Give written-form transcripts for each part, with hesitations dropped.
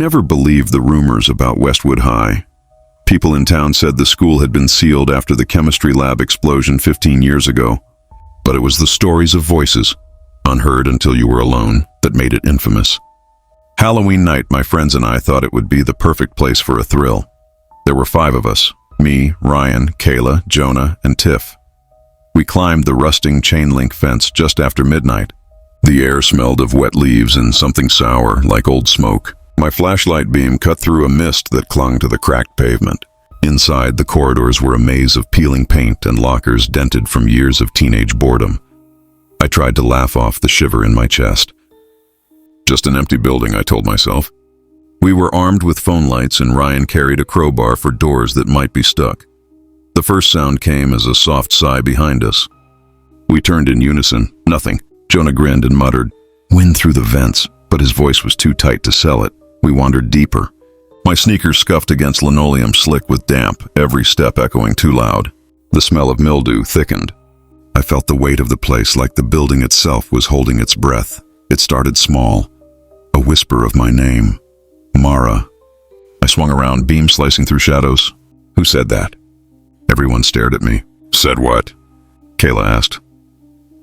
never believed the rumors about Westwood High. People in town said the school had been sealed after the chemistry lab explosion 15 years ago. But it was the stories of voices, unheard until you were alone, that made it infamous. Halloween night, my friends and I thought it would be the perfect place for a thrill. There were 5 of us, me, Ryan, Kayla, Jonah, and Tiff. We climbed the rusting chain-link fence just after midnight. The air smelled of wet leaves and something sour, like old smoke. My flashlight beam cut through a mist that clung to the cracked pavement. Inside, the corridors were a maze of peeling paint and lockers dented from years of teenage boredom. I tried to laugh off the shiver in my chest. Just an empty building, I told myself. We were armed with phone lights and Ryan carried a crowbar for doors that might be stuck. The first sound came as a soft sigh behind us. We turned in unison. Nothing. Jonah grinned and muttered, "Wind through the vents," but his voice was too tight to sell it. We wandered deeper. My sneakers scuffed against linoleum slick with damp, every step echoing too loud. The smell of mildew thickened. I felt the weight of the place like the building itself was holding its breath. It started small. A whisper of my name. Mara. I swung around, beam slicing through shadows. Who said that? Everyone stared at me. Said what? Kayla asked.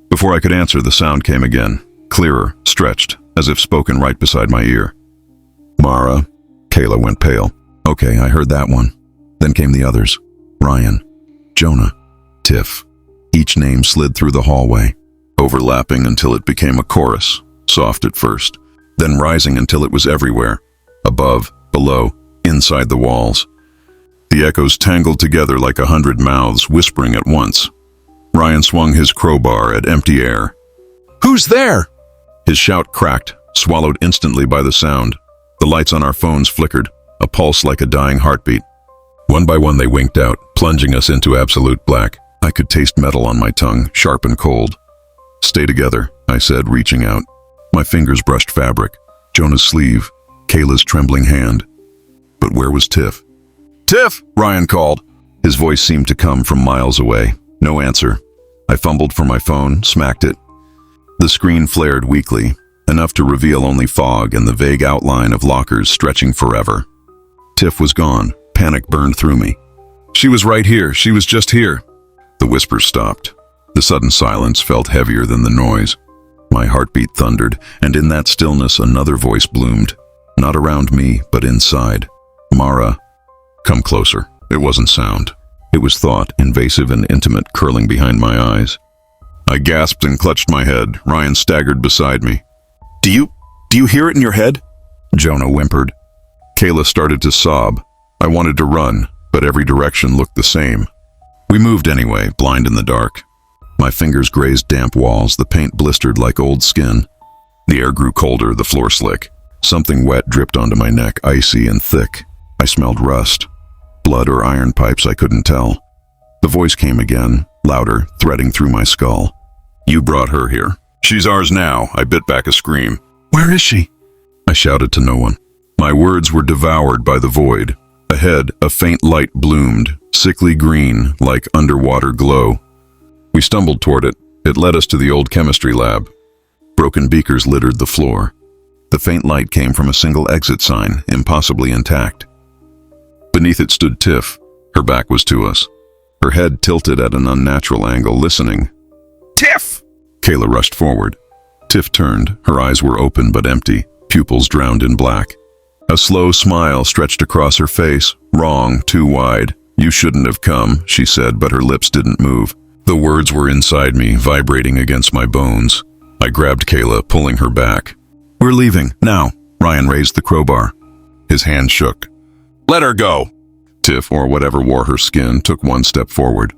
Before I could answer, the sound came again, clearer, stretched, as if spoken right beside my ear. Mara. Kayla went pale. Okay, I heard that one. Then came the others. Ryan. Jonah. Tiff. Each name slid through the hallway, overlapping until it became a chorus, soft at first, then rising until it was everywhere, above, below, inside the walls. The echoes tangled together like 100 mouths whispering at once. Ryan swung his crowbar at empty air. "Who's there?" His shout cracked, swallowed instantly by the sound. The lights on our phones flickered, a pulse like a dying heartbeat. One by one they winked out, plunging us into absolute black. I could taste metal on my tongue, sharp and cold. "Stay together," I said, reaching out. My fingers brushed fabric, Jonah's sleeve, Kayla's trembling hand. But where was Tiff? "Tiff!" Ryan called. His voice seemed to come from miles away. No answer. I fumbled for my phone, smacked it. The screen flared weakly, enough to reveal only fog and the vague outline of lockers stretching forever. Tiff was gone. Panic burned through me. "She was right here. She was just here." The whispers stopped. The sudden silence felt heavier than the noise. My heartbeat thundered, and in that stillness another voice bloomed. Not around me, but inside. "Mara, come closer." It wasn't sound. It was thought, invasive and intimate, curling behind my eyes. I gasped and clutched my head. Ryan staggered beside me. Do you hear it in your head?" Jonah whimpered. Kayla started to sob. I wanted to run, but every direction looked the same. We moved anyway, blind in the dark. My fingers grazed damp walls, the paint blistered like old skin. The air grew colder, the floor slick. Something wet dripped onto my neck, icy and thick. I smelled rust. Blood or iron pipes, I couldn't tell. The voice came again, louder, threading through my skull. "You brought her here. She's ours now." I bit back a scream. "Where is she?" I shouted to no one. My words were devoured by the void. Ahead, a faint light bloomed, sickly green, like underwater glow. We stumbled toward it. It led us to the old chemistry lab. Broken beakers littered the floor. The faint light came from a single exit sign, impossibly intact. Beneath it stood Tiff. Her back was to us. Her head tilted at an unnatural angle, listening. "Tiff!" Kayla rushed forward. Tiff turned. Her eyes were open but empty, pupils drowned in black. A slow smile stretched across her face. "Wrong, too wide. You shouldn't have come," she said, but her lips didn't move. The words were inside me, vibrating against my bones. I grabbed Kayla, pulling her back. "We're leaving, now." Ryan raised the crowbar. His hand shook. "Let her go!" Tiff, or whatever wore her skin, took one step forward.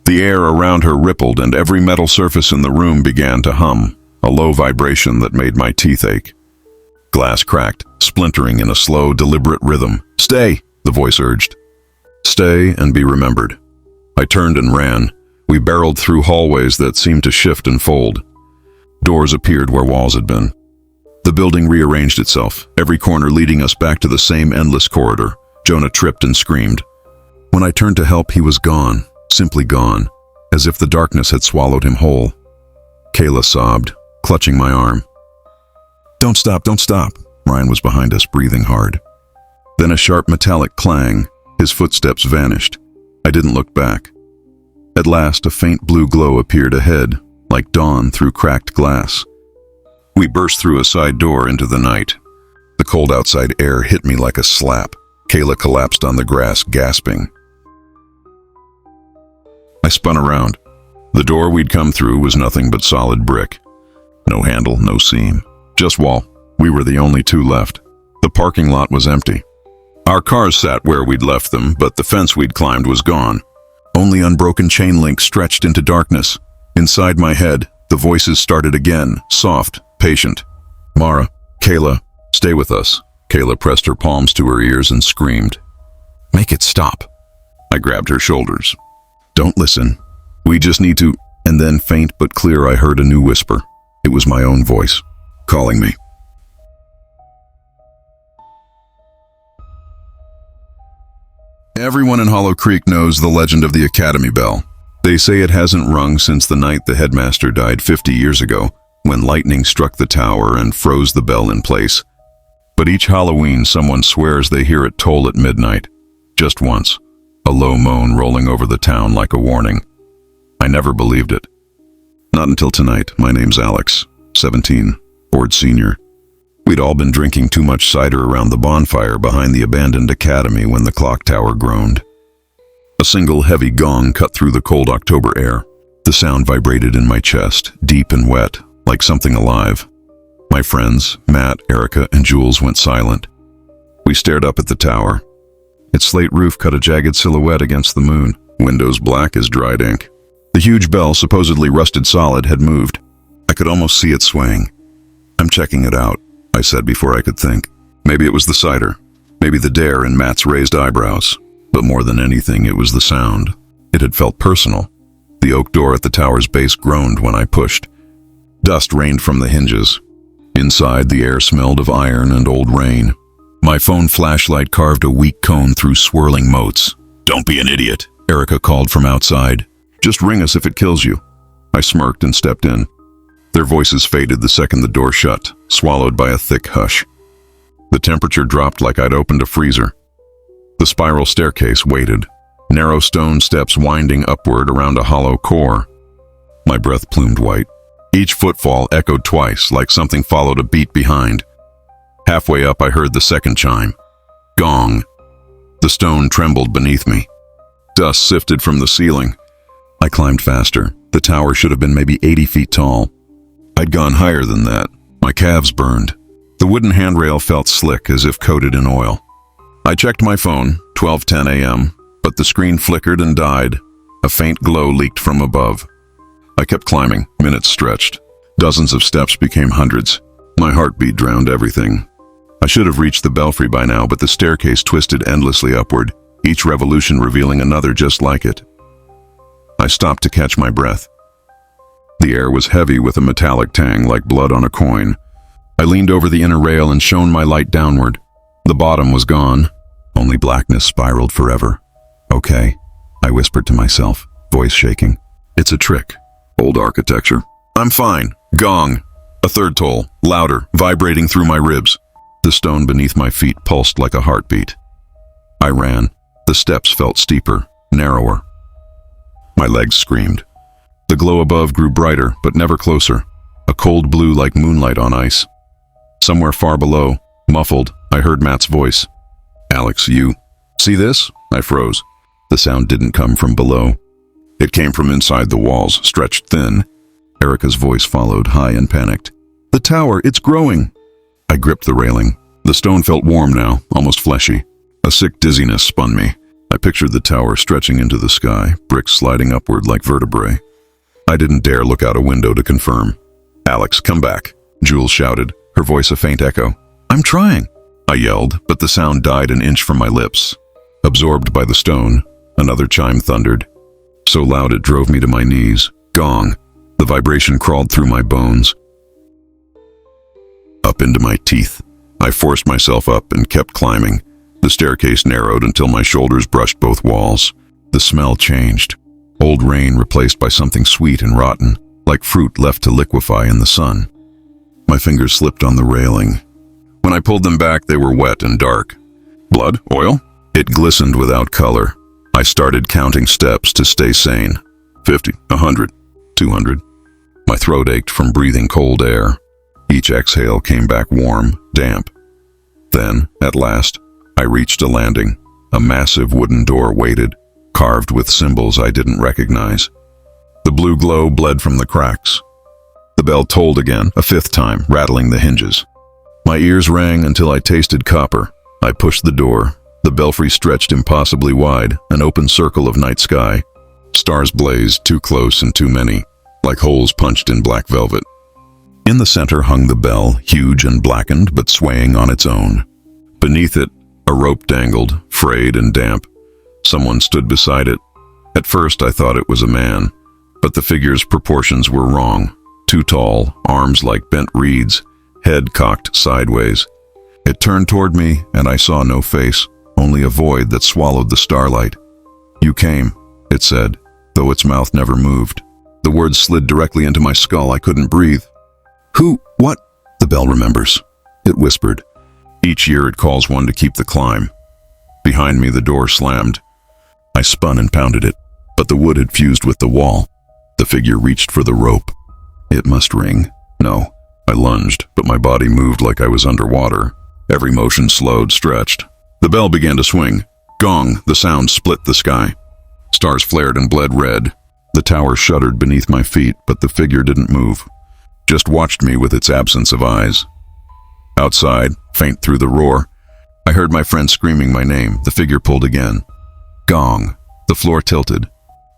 The air around her rippled and every metal surface in the room began to hum, a low vibration that made my teeth ache. Glass cracked, splintering in a slow, deliberate rhythm. "Stay," the voice urged. "Stay and be remembered." I turned and ran. We barreled through hallways that seemed to shift and fold. Doors appeared where walls had been. The building rearranged itself, every corner leading us back to the same endless corridor. Jonah tripped and screamed. When I turned to help, he was gone, simply gone, as if the darkness had swallowed him whole. Kayla sobbed, clutching my arm. Don't stop, Ryan was behind us, breathing hard. Then a sharp metallic clang. His footsteps vanished. I didn't look back. At last, a faint blue glow appeared ahead, like dawn through cracked glass. We burst through a side door into the night. The cold outside air hit me like a slap. Kayla collapsed on the grass, gasping. I spun around. The door we'd come through was nothing but solid brick. No handle, no seam, just wall. We were the only two left. The parking lot was empty. Our cars sat where we'd left them, but the fence we'd climbed was gone. Only unbroken chain links stretched into darkness. Inside my head, the voices started again, soft, patient. Mara, Kayla, stay with us. Kayla pressed her palms to her ears and screamed. Make it stop. I grabbed her shoulders. Don't listen. We just need to... And then, faint but clear, I heard a new whisper. It was my own voice, calling me. Everyone in Hollow Creek knows the legend of the Academy Bell. They say it hasn't rung since the night the headmaster died 50 years ago, when lightning struck the tower and froze the bell in place. But each Halloween, someone swears they hear it toll at midnight. Just once. A low moan rolling over the town like a warning. I never believed it. Not until tonight. My name's Alex, 17, Ford Senior. We'd all been drinking too much cider around the bonfire behind the abandoned academy when the clock tower groaned. A single heavy gong cut through the cold October air. The sound vibrated in my chest, deep and wet, like something alive. My friends, Matt, Erica, and Jules went silent. We stared up at the tower. Its slate roof cut a jagged silhouette against the moon, windows black as dried ink. The huge bell, supposedly rusted solid, had moved. I could almost see it swaying. I'm checking it out, I said before I could think. Maybe it was the cider. Maybe the dare in Matt's raised eyebrows. But more than anything, it was the sound. It had felt personal. The oak door at the tower's base groaned when I pushed. Dust rained from the hinges. Inside, the air smelled of iron and old rain. My phone flashlight carved a weak cone through swirling motes. Don't be an idiot, Erica called from outside. Just ring us if it kills you. I smirked and stepped in. Their voices faded the second the door shut, swallowed by a thick hush. The temperature dropped like I'd opened a freezer. The spiral staircase waited, narrow stone steps winding upward around a hollow core. My breath plumed white. Each footfall echoed twice, like something followed a beat behind. Halfway up, I heard the second chime. Gong. The stone trembled beneath me. Dust sifted from the ceiling. I climbed faster. The tower should have been maybe 80 feet tall. I'd gone higher than that. My calves burned. The wooden handrail felt slick, as if coated in oil. I checked my phone, 12:10 a.m., but the screen flickered and died. A faint glow leaked from above. I kept climbing. Minutes stretched. Dozens of steps became hundreds. My heartbeat drowned everything. I should have reached the belfry by now, but the staircase twisted endlessly upward, each revolution revealing another just like it. I stopped to catch my breath. The air was heavy with a metallic tang like blood on a coin. I leaned over the inner rail and shone my light downward. The bottom was gone. Only blackness spiraled forever. Okay, I whispered to myself, voice shaking. It's a trick. Old architecture. I'm fine. Gong. A third toll, louder, vibrating through my ribs. The stone beneath my feet pulsed like a heartbeat. I ran. The steps felt steeper, narrower. My legs screamed. The glow above grew brighter, but never closer. A cold blue like moonlight on ice. Somewhere far below, muffled, I heard Matt's voice. Alex, you... See this? I froze. The sound didn't come from below. It came from inside the walls, stretched thin. Erica's voice followed, high and panicked. The tower, it's growing. I gripped the railing. The stone felt warm now, almost fleshy. A sick dizziness spun me. I pictured the tower stretching into the sky, bricks sliding upward like vertebrae. I didn't dare look out a window to confirm. Alex, come back, Jules shouted, her voice a faint echo. I'm trying, I yelled, but the sound died an inch from my lips. Absorbed by the stone, another chime thundered. So loud it drove me to my knees. Gong. The vibration crawled through my bones. Up into my teeth. I forced myself up and kept climbing. The staircase narrowed until my shoulders brushed both walls. The smell changed. Old rain replaced by something sweet and rotten, like fruit left to liquefy in the sun. My fingers slipped on the railing. When I pulled them back, they were wet and dark. Blood? Oil? It glistened without color. I started counting steps to stay sane. 50, 100, 200. My throat ached from breathing cold air. Each exhale came back warm, damp. Then, at last, I reached a landing. A massive wooden door waited, carved with symbols I didn't recognize. The blue glow bled from the cracks. The bell tolled again, a fifth time, rattling the hinges. My ears rang until I tasted copper. I pushed the door. The belfry stretched impossibly wide, an open circle of night sky. Stars blazed, too close and too many, like holes punched in black velvet. In the center hung the bell, huge and blackened, but swaying on its own. Beneath it, a rope dangled, frayed and damp. Someone stood beside it. At first I thought it was a man, but the figure's proportions were wrong. Too tall, arms like bent reeds, head cocked sideways. It turned toward me, and I saw no face, only a void that swallowed the starlight. "You came," it said, though its mouth never moved. The words slid directly into my skull. I couldn't breathe. "Who? What?" The bell remembers. It whispered. Each year it calls one to keep the climb. Behind me the door slammed. I spun and pounded it, but the wood had fused with the wall. The figure reached for the rope. It must ring. No. I lunged, but my body moved like I was underwater. Every motion slowed, stretched. The bell began to swing. Gong, the sound split the sky. Stars flared and bled red. The tower shuddered beneath my feet, but the figure didn't move. Just watched me with its absence of eyes. Outside, faint through the roar, I heard my friend screaming my name. The figure pulled again. Gong. The floor tilted.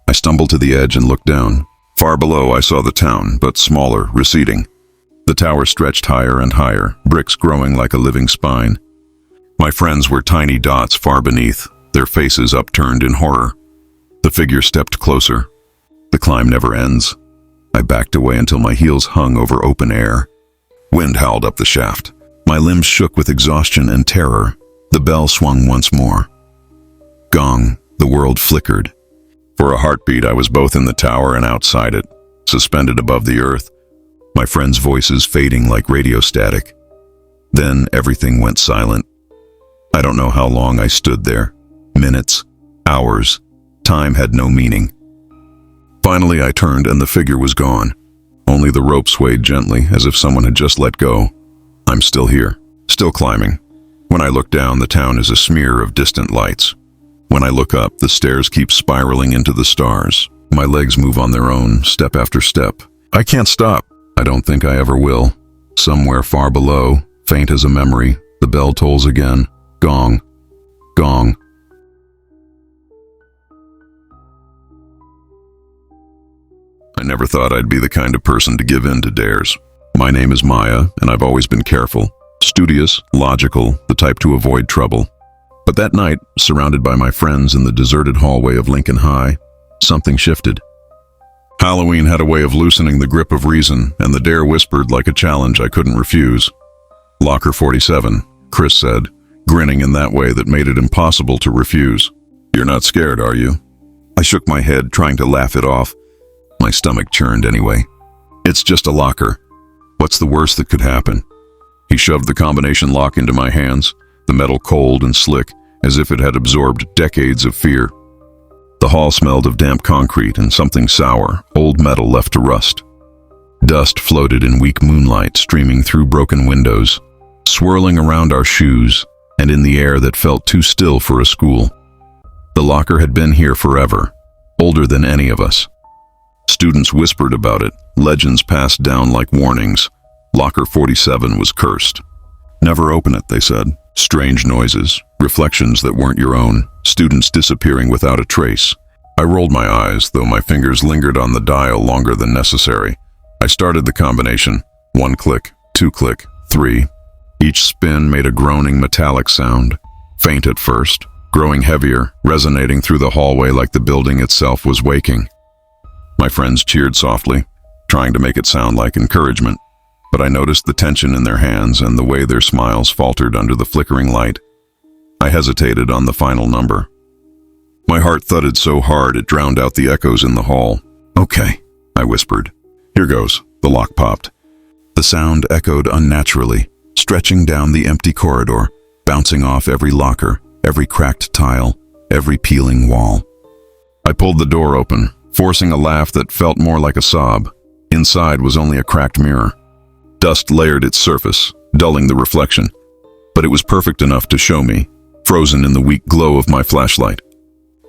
I stumbled to the edge and looked down. Far below I saw the town, but smaller, receding. The tower stretched higher and higher, bricks growing like a living spine. My friends were tiny dots far beneath, their faces upturned in horror. The figure stepped closer. The climb never ends. I backed away until my heels hung over open air. Wind howled up the shaft. My limbs shook with exhaustion and terror. The bell swung once more. Gong. The world flickered. For a heartbeat, I was both in the tower and outside it, suspended above the earth, my friends' voices fading like radio static. Then everything went silent. I don't know how long I stood there. Minutes, hours, time had no meaning. Finally I turned and the figure was gone. Only the rope swayed gently, as if someone had just let go. I'm still here, still climbing. When I look down, the town is a smear of distant lights. When I look up, the stairs keep spiraling into the stars. My legs move on their own, step after step. I can't stop. I don't think I ever will. Somewhere far below, faint as a memory, the bell tolls again. Gong. Gong. I never thought I'd be the kind of person to give in to dares. My name is Maya, and I've always been careful, studious, logical, the type to avoid trouble. But that night, surrounded by my friends in the deserted hallway of Lincoln High, something shifted. Halloween had a way of loosening the grip of reason, and the dare whispered like a challenge I couldn't refuse. "Locker 47, Chris said, grinning in that way that made it impossible to refuse. "You're not scared, are you?" I shook my head, trying to laugh it off. My stomach churned anyway. "It's just a locker. What's the worst that could happen?" He shoved the combination lock into my hands, the metal cold and slick, as if it had absorbed decades of fear. The hall smelled of damp concrete and something sour, old metal left to rust. Dust floated in weak moonlight, streaming through broken windows, swirling around our shoes, and in the air that felt too still for a school. The locker had been here forever, older than any of us. Students whispered about it, legends passed down like warnings. Locker 47 was cursed. "Never open it," they said. Strange noises, reflections that weren't your own, students disappearing without a trace. I rolled my eyes, though my fingers lingered on the dial longer than necessary. I started the combination. 1 click, 2 click, 3. Each spin made a groaning metallic sound, faint at first, growing heavier, resonating through the hallway like the building itself was waking. My friends cheered softly, trying to make it sound like encouragement, but I noticed the tension in their hands and the way their smiles faltered under the flickering light. I hesitated on the final number. My heart thudded so hard it drowned out the echoes in the hall. "Okay," I whispered. "Here goes." The lock popped. The sound echoed unnaturally, stretching down the empty corridor, bouncing off every locker, every cracked tile, every peeling wall. I pulled the door open, forcing a laugh that felt more like a sob. Inside was only a cracked mirror. Dust layered its surface, dulling the reflection, but it was perfect enough to show me, frozen in the weak glow of my flashlight.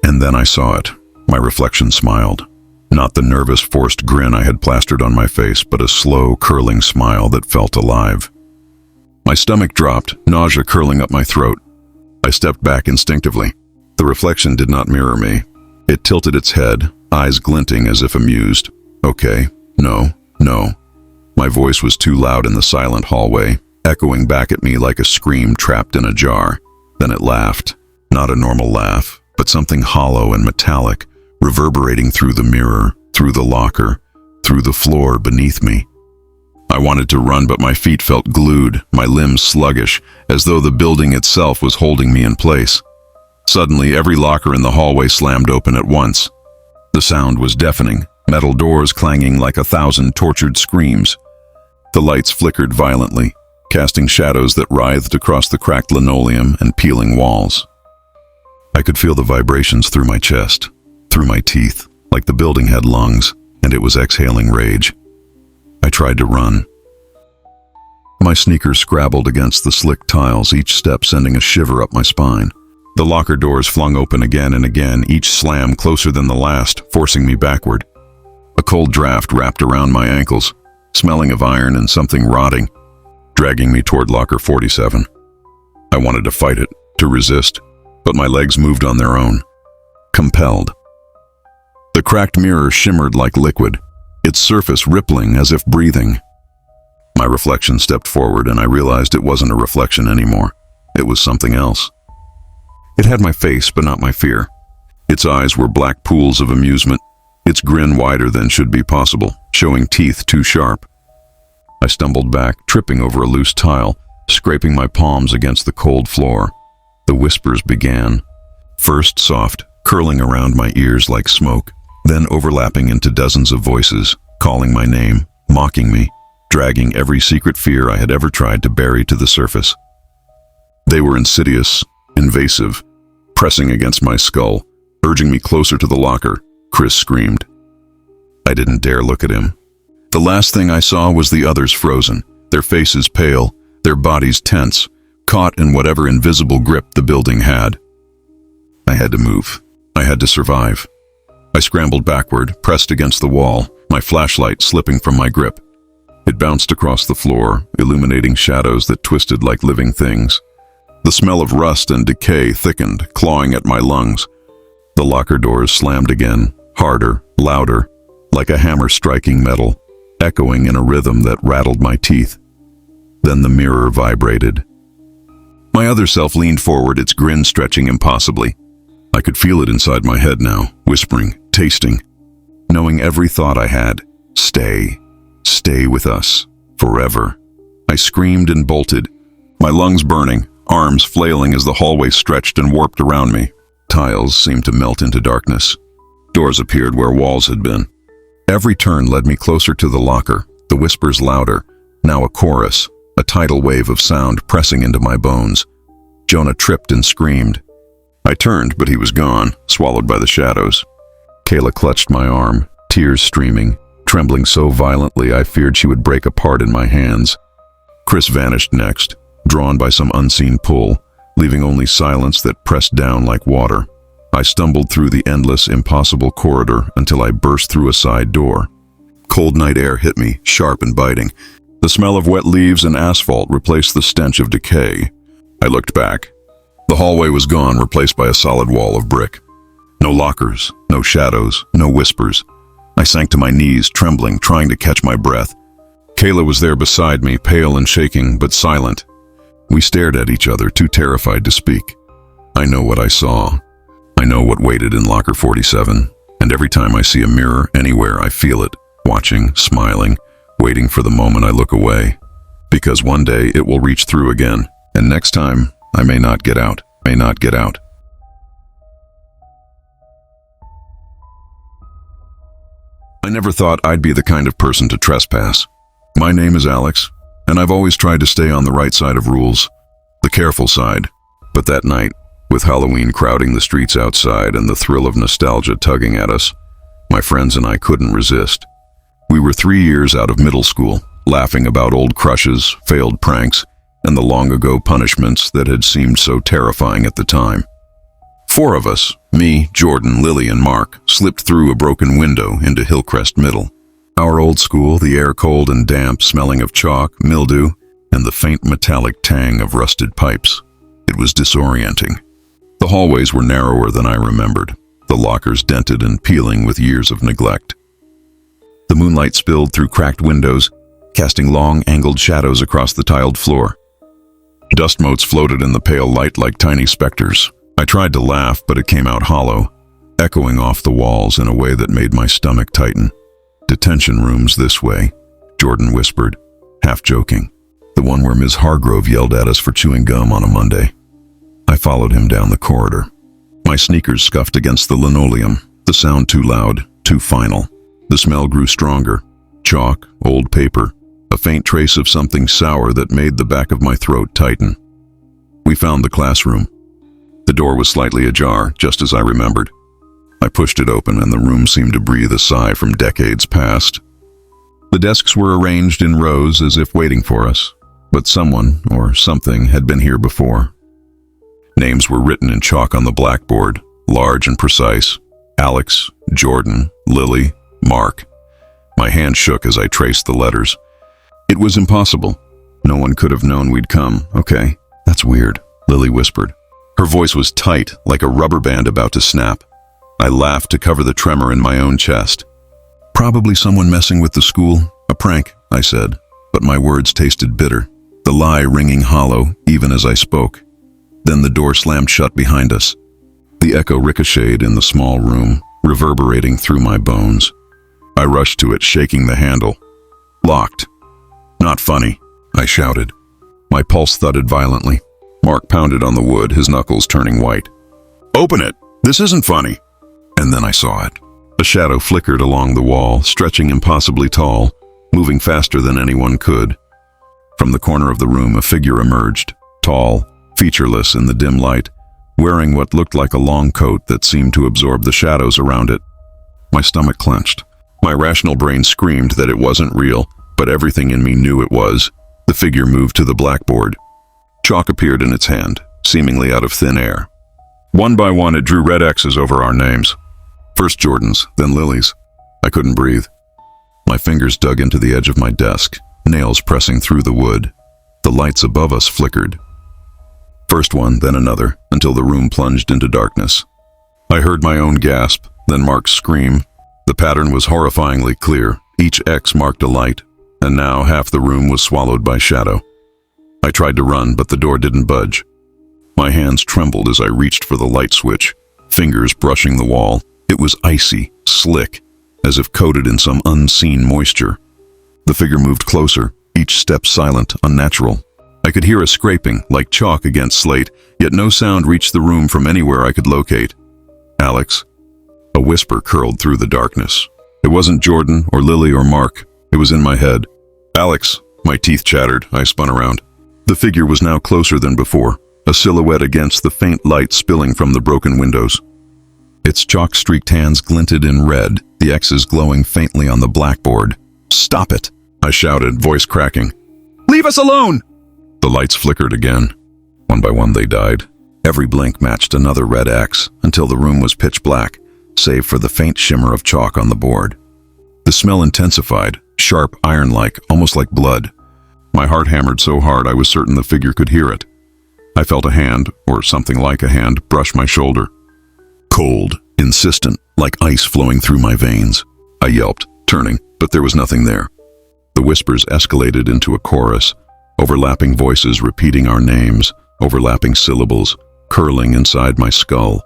And then I saw it. My reflection smiled. Not the nervous, forced grin I had plastered on my face, but a slow, curling smile that felt alive. My stomach dropped, nausea curling up my throat. I stepped back instinctively. The reflection did not mirror me. It tilted its head, eyes glinting as if amused. Okay, no. My voice was too loud in the silent hallway, echoing back at me like a scream trapped in a jar. Then it laughed. Not a normal laugh, but something hollow and metallic, reverberating through the mirror, through the locker, through the floor beneath me. I wanted to run, but my feet felt glued, my limbs sluggish, as though the building itself was holding me in place. Suddenly, every locker in the hallway slammed open at once. The sound was deafening, metal doors clanging like 1,000 tortured screams. The lights flickered violently, casting shadows that writhed across the cracked linoleum and peeling walls. I could feel the vibrations through my chest, through my teeth, like the building had lungs, and it was exhaling rage. I tried to run. My sneakers scrabbled against the slick tiles, each step sending a shiver up my spine. The locker doors flung open again and again, each slam closer than the last, forcing me backward. A cold draft wrapped around my ankles, smelling of iron and something rotting, dragging me toward locker 47. I wanted to fight it, to resist, but my legs moved on their own. Compelled. The cracked mirror shimmered like liquid, its surface rippling as if breathing. My reflection stepped forward, and I realized it wasn't a reflection anymore. It was something else. It had my face, but not my fear. Its eyes were black pools of amusement, its grin wider than should be possible, showing teeth too sharp. I stumbled back, tripping over a loose tile, scraping my palms against the cold floor. The whispers began, first soft, curling around my ears like smoke, then overlapping into dozens of voices, calling my name, mocking me, dragging every secret fear I had ever tried to bury to the surface. They were insidious, invasive, pressing against my skull, urging me closer to the locker. Chris screamed. I didn't dare look at him. The last thing I saw was the others frozen, their faces pale, their bodies tense, caught in whatever invisible grip the building had. I had to move. I had to survive. I scrambled backward, pressed against the wall, my flashlight slipping from my grip. It bounced across the floor, illuminating shadows that twisted like living things. The smell of rust and decay thickened, clawing at my lungs. The locker doors slammed again, harder, louder, like a hammer striking metal, echoing in a rhythm that rattled my teeth. Then the mirror vibrated. My other self leaned forward, its grin stretching impossibly. I could feel it inside my head now, whispering, tasting, knowing every thought I had. Stay with us, forever. I screamed and bolted, my lungs burning, arms flailing as the hallway stretched and warped around me. Tiles seemed to melt into darkness. Doors appeared where walls had been. Every turn led me closer to the locker, the whispers louder, now a chorus, a tidal wave of sound pressing into my bones. Jonah tripped and screamed. I turned, but he was gone, swallowed by the shadows. Kayla clutched my arm, tears streaming, trembling so violently I feared she would break apart in my hands. Chris vanished next, drawn by some unseen pull, leaving only silence that pressed down like water. I stumbled through the endless, impossible corridor until I burst through a side door. Cold night air hit me, sharp and biting. The smell of wet leaves and asphalt replaced the stench of decay. I looked back. The hallway was gone, replaced by a solid wall of brick. No lockers, no shadows, no whispers. I sank to my knees, trembling, trying to catch my breath. Kayla was there beside me, pale and shaking, but silent. We stared at each other, too terrified to speak. I know what I saw. I know what waited in locker 47, and every time I see a mirror anywhere, I feel it, watching, smiling, waiting for the moment I look away. Because one day it will reach through again, and next time I may not get out. I never thought I'd be the kind of person to trespass. My name is Alex. and I've always tried to stay on the right side of rules, the careful side. But that night, with Halloween crowding the streets outside and the thrill of nostalgia tugging at us, my friends and I couldn't resist. We were 3 years out of middle school, laughing about old crushes, failed pranks, and the long-ago punishments that had seemed so terrifying at the time. 4 of us, me, Jordan, Lily, and Mark, slipped through a broken window into Hillcrest Middle. Our old school, the air cold and damp, smelling of chalk, mildew, and the faint metallic tang of rusted pipes. It was disorienting. The hallways were narrower than I remembered, the lockers dented and peeling with years of neglect. The moonlight spilled through cracked windows, casting long, angled shadows across the tiled floor. Dust motes floated in the pale light like tiny specters. I tried to laugh, but it came out hollow, echoing off the walls in a way that made my stomach tighten. "Detention rooms this way," Jordan whispered, half joking. "The one where Ms. Hargrove yelled at us for chewing gum on a Monday." I followed him down the corridor. My sneakers scuffed against the linoleum, the sound too loud, too final. The smell grew stronger. Chalk, old paper, a faint trace of something sour that made the back of my throat tighten. We found the classroom. The door was slightly ajar, just as I remembered. I pushed it open and the room seemed to breathe a sigh from decades past. The desks were arranged in rows as if waiting for us, but someone or something had been here before. Names were written in chalk on the blackboard, large and precise. Alex, Jordan, Lily, Mark. My hand shook as I traced the letters. It was impossible. No one could have known we'd come. "Okay, that's weird," Lily whispered. Her voice was tight, like a rubber band about to snap. I laughed to cover the tremor in my own chest. "Probably someone messing with the school. A prank," I said, but my words tasted bitter, the lie ringing hollow even as I spoke. Then the door slammed shut behind us. The echo ricocheted in the small room, reverberating through my bones. I rushed to it, shaking the handle. Locked. "Not funny," I shouted. My pulse thudded violently. Mark pounded on the wood, his knuckles turning white. "Open it! This isn't funny!" And then I saw it. A shadow flickered along the wall, stretching impossibly tall, moving faster than anyone could. From the corner of the room, a figure emerged, tall, featureless in the dim light, wearing what looked like a long coat that seemed to absorb the shadows around it. My stomach clenched. My rational brain screamed that it wasn't real, but everything in me knew it was. The figure moved to the blackboard. Chalk appeared in its hand, seemingly out of thin air. One by one, it drew red X's over our names. First Jordan's, then Lily's. I couldn't breathe. My fingers dug into the edge of my desk, nails pressing through the wood. The lights above us flickered. First one, then another, until the room plunged into darkness. I heard my own gasp, then Mark's scream. The pattern was horrifyingly clear. Each X marked a light, and now half the room was swallowed by shadow. I tried to run, but the door didn't budge. My hands trembled as I reached for the light switch, fingers brushing the wall. It was icy, slick, as if coated in some unseen moisture. The figure moved closer, each step silent, unnatural. I could hear a scraping, like chalk against slate, yet no sound reached the room from anywhere I could locate. "Alex." A whisper curled through the darkness. It wasn't Jordan or Lily or Mark. It was in my head. "Alex." My teeth chattered. I spun around. The figure was now closer than before, a silhouette against the faint light spilling from the broken windows. Its chalk-streaked hands glinted in red, the X's glowing faintly on the blackboard. "Stop it!" I shouted, voice cracking. "Leave us alone!" The lights flickered again. One by one they died. Every blink matched another red X, until the room was pitch black, save for the faint shimmer of chalk on the board. The smell intensified, sharp, iron-like, almost like blood. My heart hammered so hard I was certain the figure could hear it. I felt a hand, or something like a hand, brush my shoulder. Cold, insistent, like ice flowing through my veins. I yelped, turning, but there was nothing there. The whispers escalated into a chorus, overlapping voices repeating our names, overlapping syllables, curling inside my skull.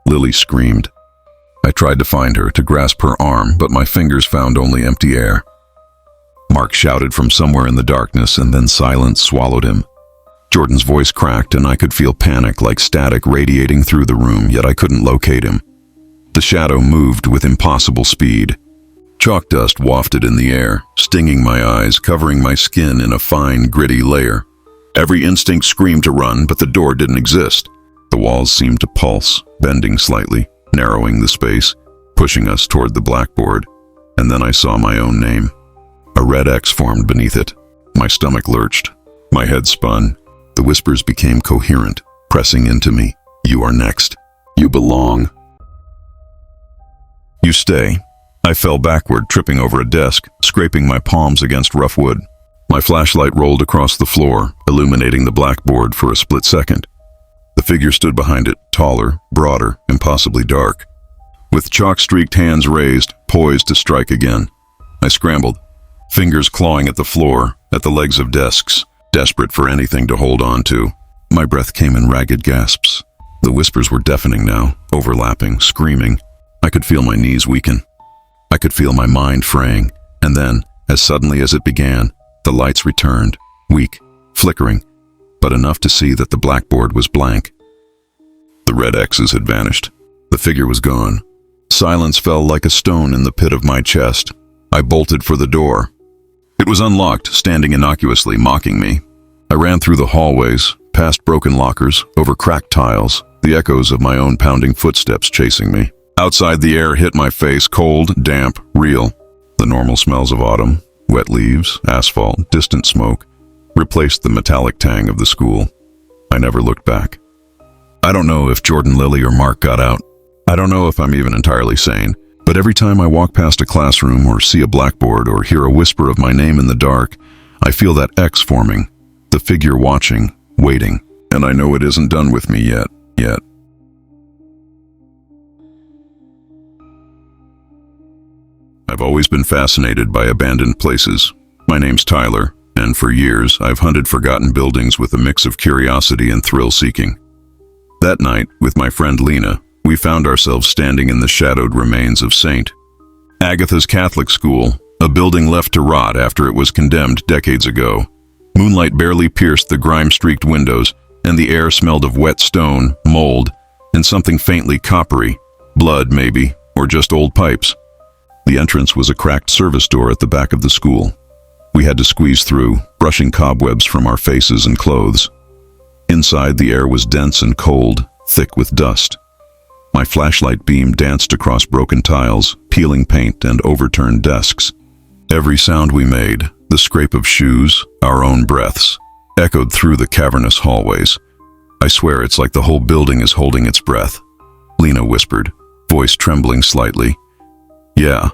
Lily screamed. I tried to find her, to grasp her arm, but my fingers found only empty air. Mark shouted from somewhere in the darkness, and then silence swallowed him. Jordan's voice cracked, and I could feel panic like static radiating through the room, yet I couldn't locate him. The shadow moved with impossible speed. Chalk dust wafted in the air, stinging my eyes, covering my skin in a fine, gritty layer. Every instinct screamed to run, but the door didn't exist. The walls seemed to pulse, bending slightly, narrowing the space, pushing us toward the blackboard. And then I saw my own name. A red X formed beneath it. My stomach lurched. My head spun. The whispers became coherent, pressing into me. You are next. You belong. You stay. I fell backward, tripping over a desk, scraping my palms against rough wood. My flashlight rolled across the floor, illuminating the blackboard for a split second. The figure stood behind it, taller, broader, impossibly dark. With chalk-streaked hands raised, poised to strike again. I scrambled, fingers clawing at the floor, at the legs of desks, desperate for anything to hold on to. My breath came in ragged gasps. The whispers were deafening now, overlapping, screaming. I could feel my knees weaken. I could feel my mind fraying, and then, as suddenly as it began, the lights returned, weak, flickering, but enough to see that the blackboard was blank. The red X's had vanished. The figure was gone. Silence fell like a stone in the pit of my chest. I bolted for the door. It was unlocked, standing innocuously, mocking me. I ran through the hallways, past broken lockers, over cracked tiles, the echoes of my own pounding footsteps chasing me. Outside, the air hit my face, cold, damp, real. The normal smells of autumn, wet leaves, asphalt, distant smoke, replaced the metallic tang of the school. I never looked back. I don't know if Jordan, Lily, or Mark got out. I don't know if I'm even entirely sane, but every time I walk past a classroom or see a blackboard or hear a whisper of my name in the dark, I feel that X forming, the figure watching, waiting, and I know it isn't done with me yet. I've always been fascinated by abandoned places. My name's Tyler, and for years I've hunted forgotten buildings with a mix of curiosity and thrill-seeking. That night, with my friend Lena, we found ourselves standing in the shadowed remains of St. Agatha's Catholic School, a building left to rot after it was condemned decades ago. Moonlight barely pierced the grime-streaked windows, and the air smelled of wet stone, mold, and something faintly coppery, blood maybe, or just old pipes. The entrance was a cracked service door at the back of the school. We had to squeeze through, brushing cobwebs from our faces and clothes. Inside, the air was dense and cold, thick with dust. My flashlight beam danced across broken tiles, peeling paint and overturned desks. Every sound we made, the scrape of shoes, our own breaths, echoed through the cavernous hallways. I swear it's like the whole building is holding its breath. Lena whispered, voice trembling slightly. Yeah,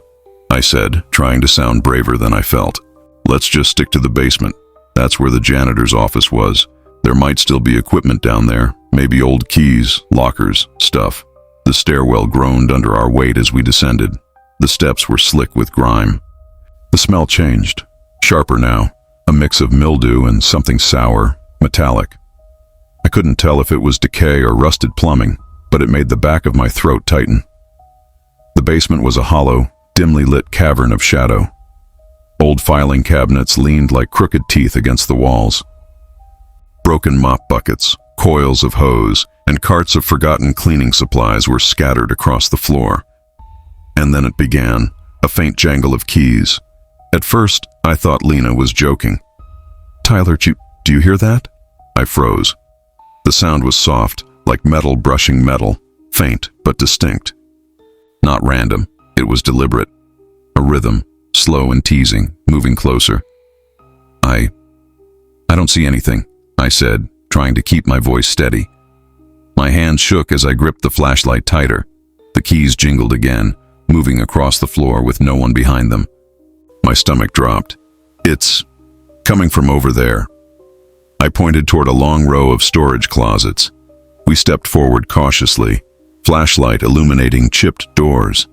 I said, trying to sound braver than I felt. Let's just stick to the basement. That's where the janitor's office was. There might still be equipment down there, maybe old keys, lockers, stuff. The stairwell groaned under our weight as we descended. The steps were slick with grime. The smell changed, sharper now, a mix of mildew and something sour, metallic. I couldn't tell if it was decay or rusted plumbing, but it made the back of my throat tighten. The basement was a hollow, dimly lit cavern of shadow. Old filing cabinets leaned like crooked teeth against the walls. Broken mop buckets, coils of hose, and carts of forgotten cleaning supplies were scattered across the floor. And then it began, a faint jangle of keys. At first, I thought Lena was joking. Tyler, do you hear that? I froze. The sound was soft, like metal brushing metal, faint but distinct. Not random, it was deliberate. A rhythm, slow and teasing, moving closer. I don't see anything, I said, trying to keep my voice steady. My hand shook as I gripped the flashlight tighter. The keys jingled again, moving across the floor with no one behind them. My stomach dropped. It's coming from over there. I pointed toward a long row of storage closets. We stepped forward cautiously, flashlight illuminating chipped doors.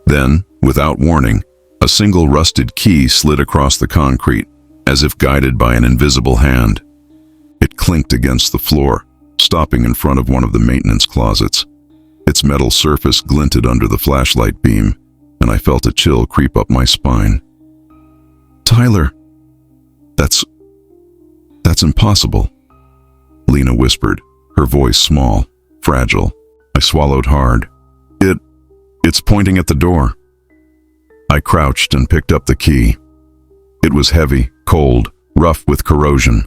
Then, without warning, a single rusted key slid across the concrete, as if guided by an invisible hand. It clinked against the floor, stopping in front of one of the maintenance closets. Its metal surface glinted under the flashlight beam, and I felt a chill creep up my spine. Tyler, that's impossible, Lena whispered, her voice small, fragile. I swallowed hard. It's pointing at the door. I crouched and picked up the key. It was heavy, cold, rough with corrosion.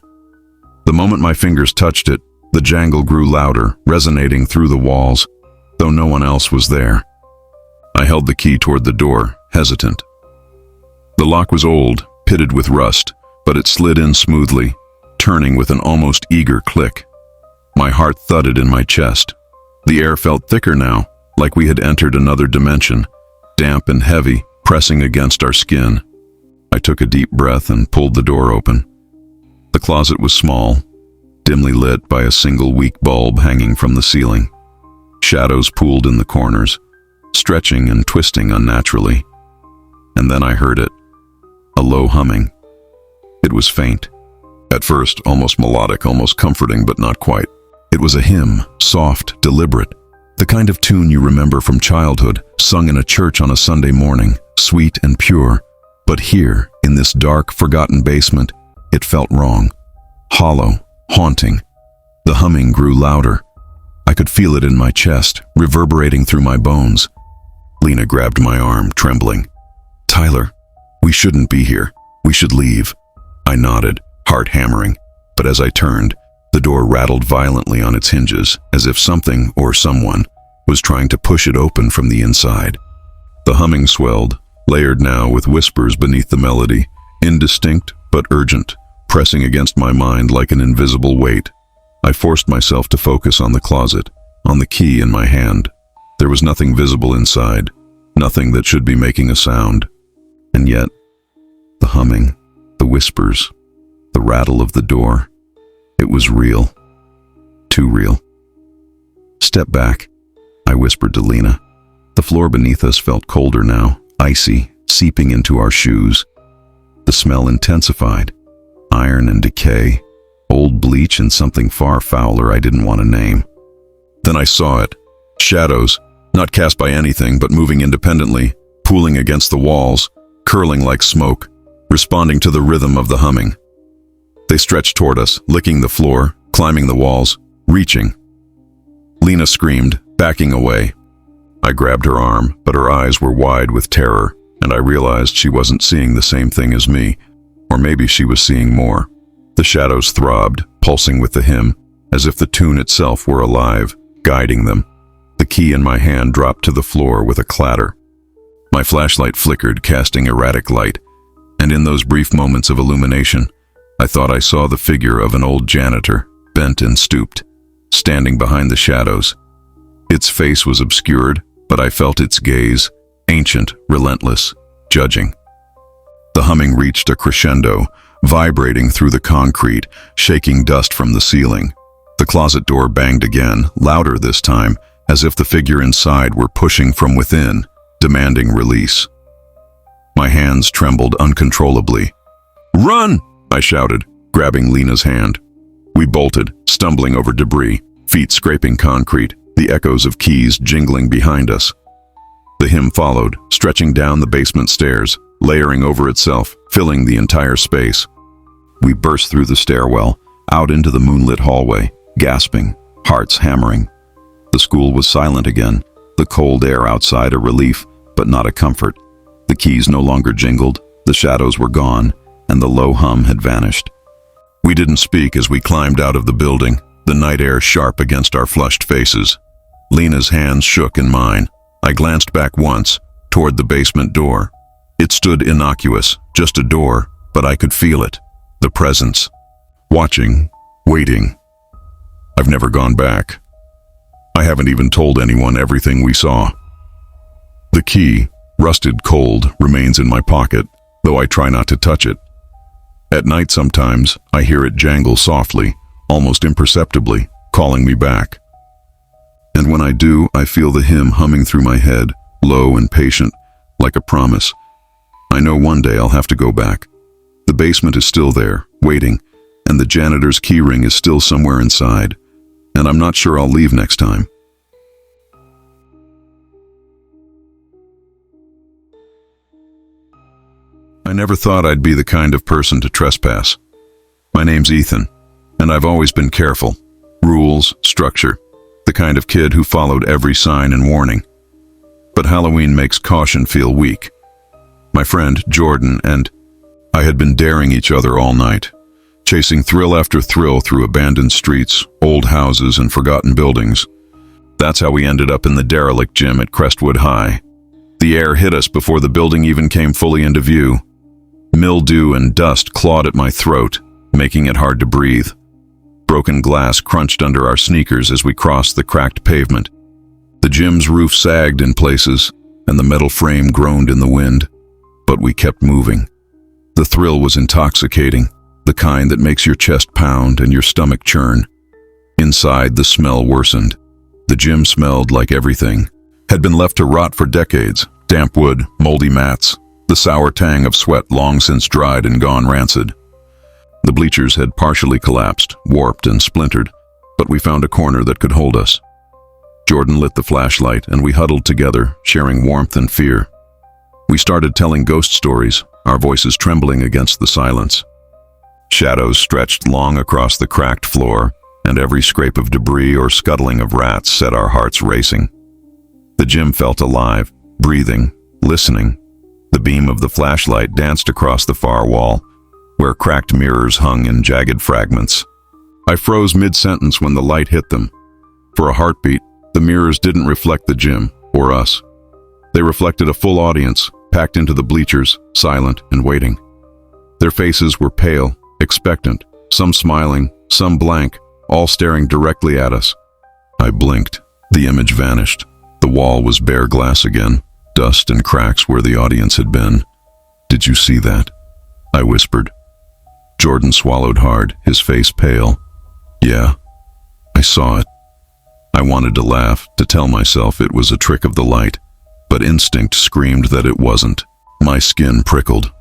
The moment my fingers touched it, the jangle grew louder, resonating through the walls, though no one else was there. I held the key toward the door, hesitant. The lock was old, pitted with rust, but it slid in smoothly, turning with an almost eager click. My heart thudded in my chest. The air felt thicker now, like we had entered another dimension, damp and heavy, pressing against our skin. I took a deep breath and pulled the door open. The closet was small, dimly lit by a single weak bulb hanging from the ceiling. Shadows pooled in the corners, stretching and twisting unnaturally. And then I heard it, a low humming. It was faint. At first, almost melodic, almost comforting, but not quite. It was a hymn, soft, deliberate, the kind of tune you remember from childhood, sung in a church on a Sunday morning, sweet and pure. But here, in this dark, forgotten basement, it felt wrong. Hollow, haunting. The humming grew louder. I could feel it in my chest, reverberating through my bones. Lena grabbed my arm, trembling. "Tyler, we shouldn't be here. We should leave." I nodded, heart hammering, but as I turned, the door rattled violently on its hinges, as if something or someone was trying to push it open from the inside. The humming swelled, layered now with whispers beneath the melody, indistinct but urgent, pressing against my mind like an invisible weight. I forced myself to focus on the closet, on the key in my hand. There was nothing visible inside, nothing that should be making a sound. And yet, the humming, the whispers, the rattle of the door, it was real. Too real. "Step back," I whispered to Lena. The floor beneath us felt colder now, icy, seeping into our shoes. The smell intensified. Iron and decay, old bleach and something far fouler I didn't want to name. Then I saw it. Shadows, not cast by anything but moving independently, pooling against the walls, curling like smoke, responding to the rhythm of the humming. They stretched toward us, licking the floor, climbing the walls, reaching. Lena screamed, backing away. I grabbed her arm, but her eyes were wide with terror, and I realized she wasn't seeing the same thing as me, or maybe she was seeing more. The shadows throbbed, pulsing with the hymn, as if the tune itself were alive, guiding them. The key in my hand dropped to the floor with a clatter. My flashlight flickered, casting erratic light, and in those brief moments of illumination, I thought I saw the figure of an old janitor, bent and stooped, standing behind the shadows. Its face was obscured, but I felt its gaze, ancient, relentless, judging. The humming reached a crescendo, vibrating through the concrete, shaking dust from the ceiling. The closet door banged again, louder this time, as if the figure inside were pushing from within, demanding release. My hands trembled uncontrollably. "Run!" I shouted, grabbing Lena's hand. We bolted, stumbling over debris, feet scraping concrete, the echoes of keys jingling behind us. The hymn followed, stretching down the basement stairs, layering over itself, filling the entire space. We burst through the stairwell, out into the moonlit hallway, gasping, hearts hammering. The school was silent again, the cold air outside a relief, but not a comfort. The keys no longer jingled, the shadows were gone, and the low hum had vanished. We didn't speak as we climbed out of the building, the night air sharp against our flushed faces. Lena's hands shook in mine. I glanced back once, toward the basement door. It stood innocuous, just a door, but I could feel it, the presence. Watching, waiting. I've never gone back. I haven't even told anyone everything we saw. The key, rusted cold, remains in my pocket, though I try not to touch it. At night sometimes, I hear it jangle softly, almost imperceptibly, calling me back. And when I do, I feel the hymn humming through my head, low and patient, like a promise. I know one day I'll have to go back. The basement is still there, waiting, and the janitor's keyring is still somewhere inside, and I'm not sure I'll leave next time. I never thought I'd be the kind of person to trespass. My name's Ethan, and I've always been careful. Rules, structure, the kind of kid who followed every sign and warning. But Halloween makes caution feel weak. my friend Jordan, and I had been daring each other all night, chasing thrill after thrill through abandoned streets, old houses, and forgotten buildings. That's how we ended up in the derelict gym at Crestwood High. The air hit us before the building even came fully into view. Mildew and dust clawed at my throat, making it hard to breathe. Broken glass crunched under our sneakers as we crossed the cracked pavement. The gym's roof sagged in places, and the metal frame groaned in the wind. But we kept moving. The thrill was intoxicating, the kind that makes your chest pound and your stomach churn. Inside, the smell worsened. The gym smelled like everything had been left to rot for decades. Damp wood, moldy mats, the sour tang of sweat long since dried and gone rancid. The bleachers had partially collapsed, warped and splintered, but we found a corner that could hold us. Jordan lit the flashlight, and we huddled together, sharing warmth and fear. We started telling ghost stories, our voices trembling against the silence. Shadows stretched long across the cracked floor, and every scrape of debris or scuttling of rats set our hearts racing. The gym felt alive, breathing, listening. The beam of the flashlight danced across the far wall, where cracked mirrors hung in jagged fragments. I froze mid-sentence when the light hit them. For a heartbeat, the mirrors didn't reflect the gym, or us. They reflected a full audience, packed into the bleachers, silent and waiting. Their faces were pale, expectant, some smiling, some blank, all staring directly at us. I blinked. The image vanished. The wall was bare glass again, dust and cracks where the audience had been. "Did you see that?" I whispered. Jordan swallowed hard, his face pale. "Yeah, I saw it." I wanted to laugh, to tell myself it was a trick of the light, but instinct screamed that it wasn't. My skin prickled.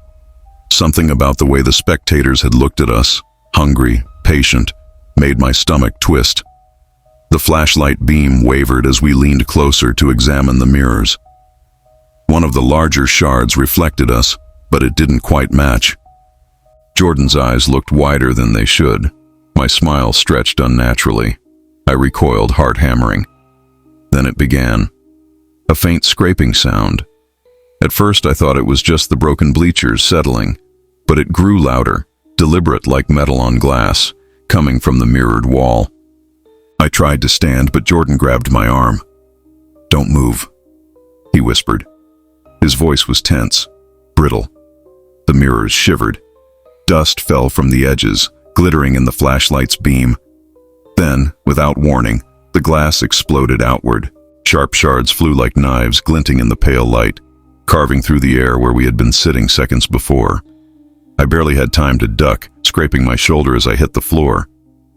Something about the way the spectators had looked at us, hungry, patient, made my stomach twist. The flashlight beam wavered as we leaned closer to examine the mirrors. One of the larger shards reflected us, but it didn't quite match. Jordan's eyes looked wider than they should. My smile stretched unnaturally. I recoiled, heart hammering. Then it began. A faint scraping sound. At first I thought it was just the broken bleachers settling, but it grew louder, deliberate like metal on glass, coming from the mirrored wall. I tried to stand, but Jordan grabbed my arm. "Don't move," he whispered. His voice was tense, brittle. The mirrors shivered. Dust fell from the edges, glittering in the flashlight's beam. Then, without warning, the glass exploded outward. Sharp shards flew like knives, glinting in the pale light, carving through the air where we had been sitting seconds before. I barely had time to duck, scraping my shoulder as I hit the floor.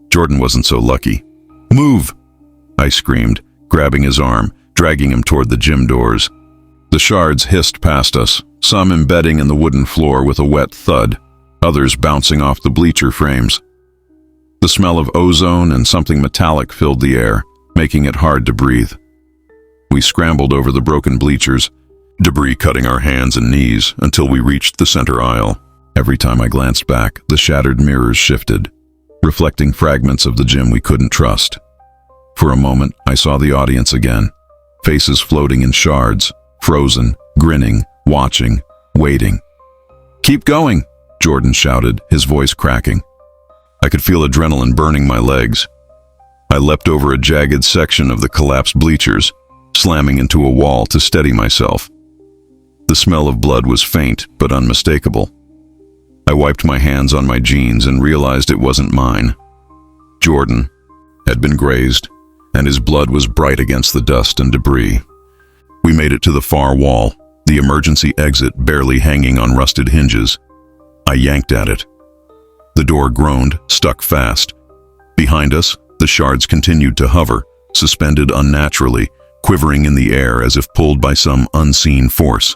Jordan wasn't so lucky. "Move!" I screamed, grabbing his arm, dragging him toward the gym doors. The shards hissed past us, some embedding in the wooden floor with a wet thud, others bouncing off the bleacher frames. The smell of ozone and something metallic filled the air, making it hard to breathe. We scrambled over the broken bleachers, debris cutting our hands and knees until we reached the center aisle. Every time I glanced back, the shattered mirrors shifted, reflecting fragments of the gym we couldn't trust. For a moment, I saw the audience again, faces floating in shards, frozen, grinning, watching, waiting. "Keep going!" Jordan shouted, his voice cracking. I could feel adrenaline burning my legs. I leapt over a jagged section of the collapsed bleachers, slamming into a wall to steady myself. The smell of blood was faint but unmistakable. I wiped my hands on my jeans and realized it wasn't mine. Jordan had been grazed, and his blood was bright against the dust and debris. We made it to the far wall, the emergency exit barely hanging on rusted hinges. I yanked at it. The door groaned, stuck fast. Behind us, the shards continued to hover, suspended unnaturally, quivering in the air as if pulled by some unseen force.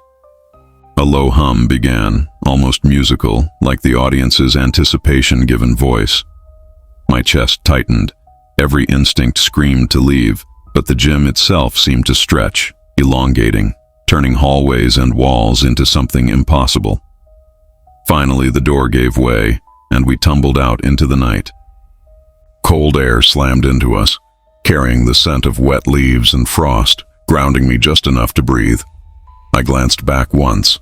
A low hum began, almost musical, like the audience's anticipation given voice. My chest tightened. Every instinct screamed to leave, but the gym itself seemed to stretch, elongating, turning hallways and walls into something impossible. Finally, the door gave way, and we tumbled out into the night. Cold air slammed into us, carrying the scent of wet leaves and frost, grounding me just enough to breathe. I glanced back once.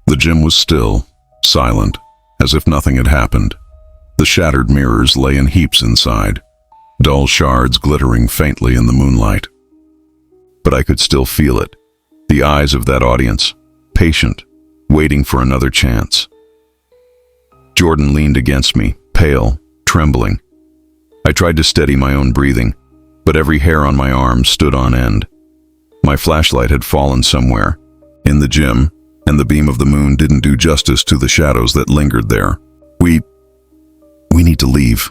The gym was still, silent, as if nothing had happened. The shattered mirrors lay in heaps inside, dull shards glittering faintly in the moonlight. But I could still feel it, the eyes of that audience, patient, waiting for another chance. Jordan leaned against me, pale, trembling. I tried to steady my own breathing, but every hair on my arm stood on end. My flashlight had fallen somewhere, in the gym, and the beam of the moon didn't do justice to the shadows that lingered there. We need to leave,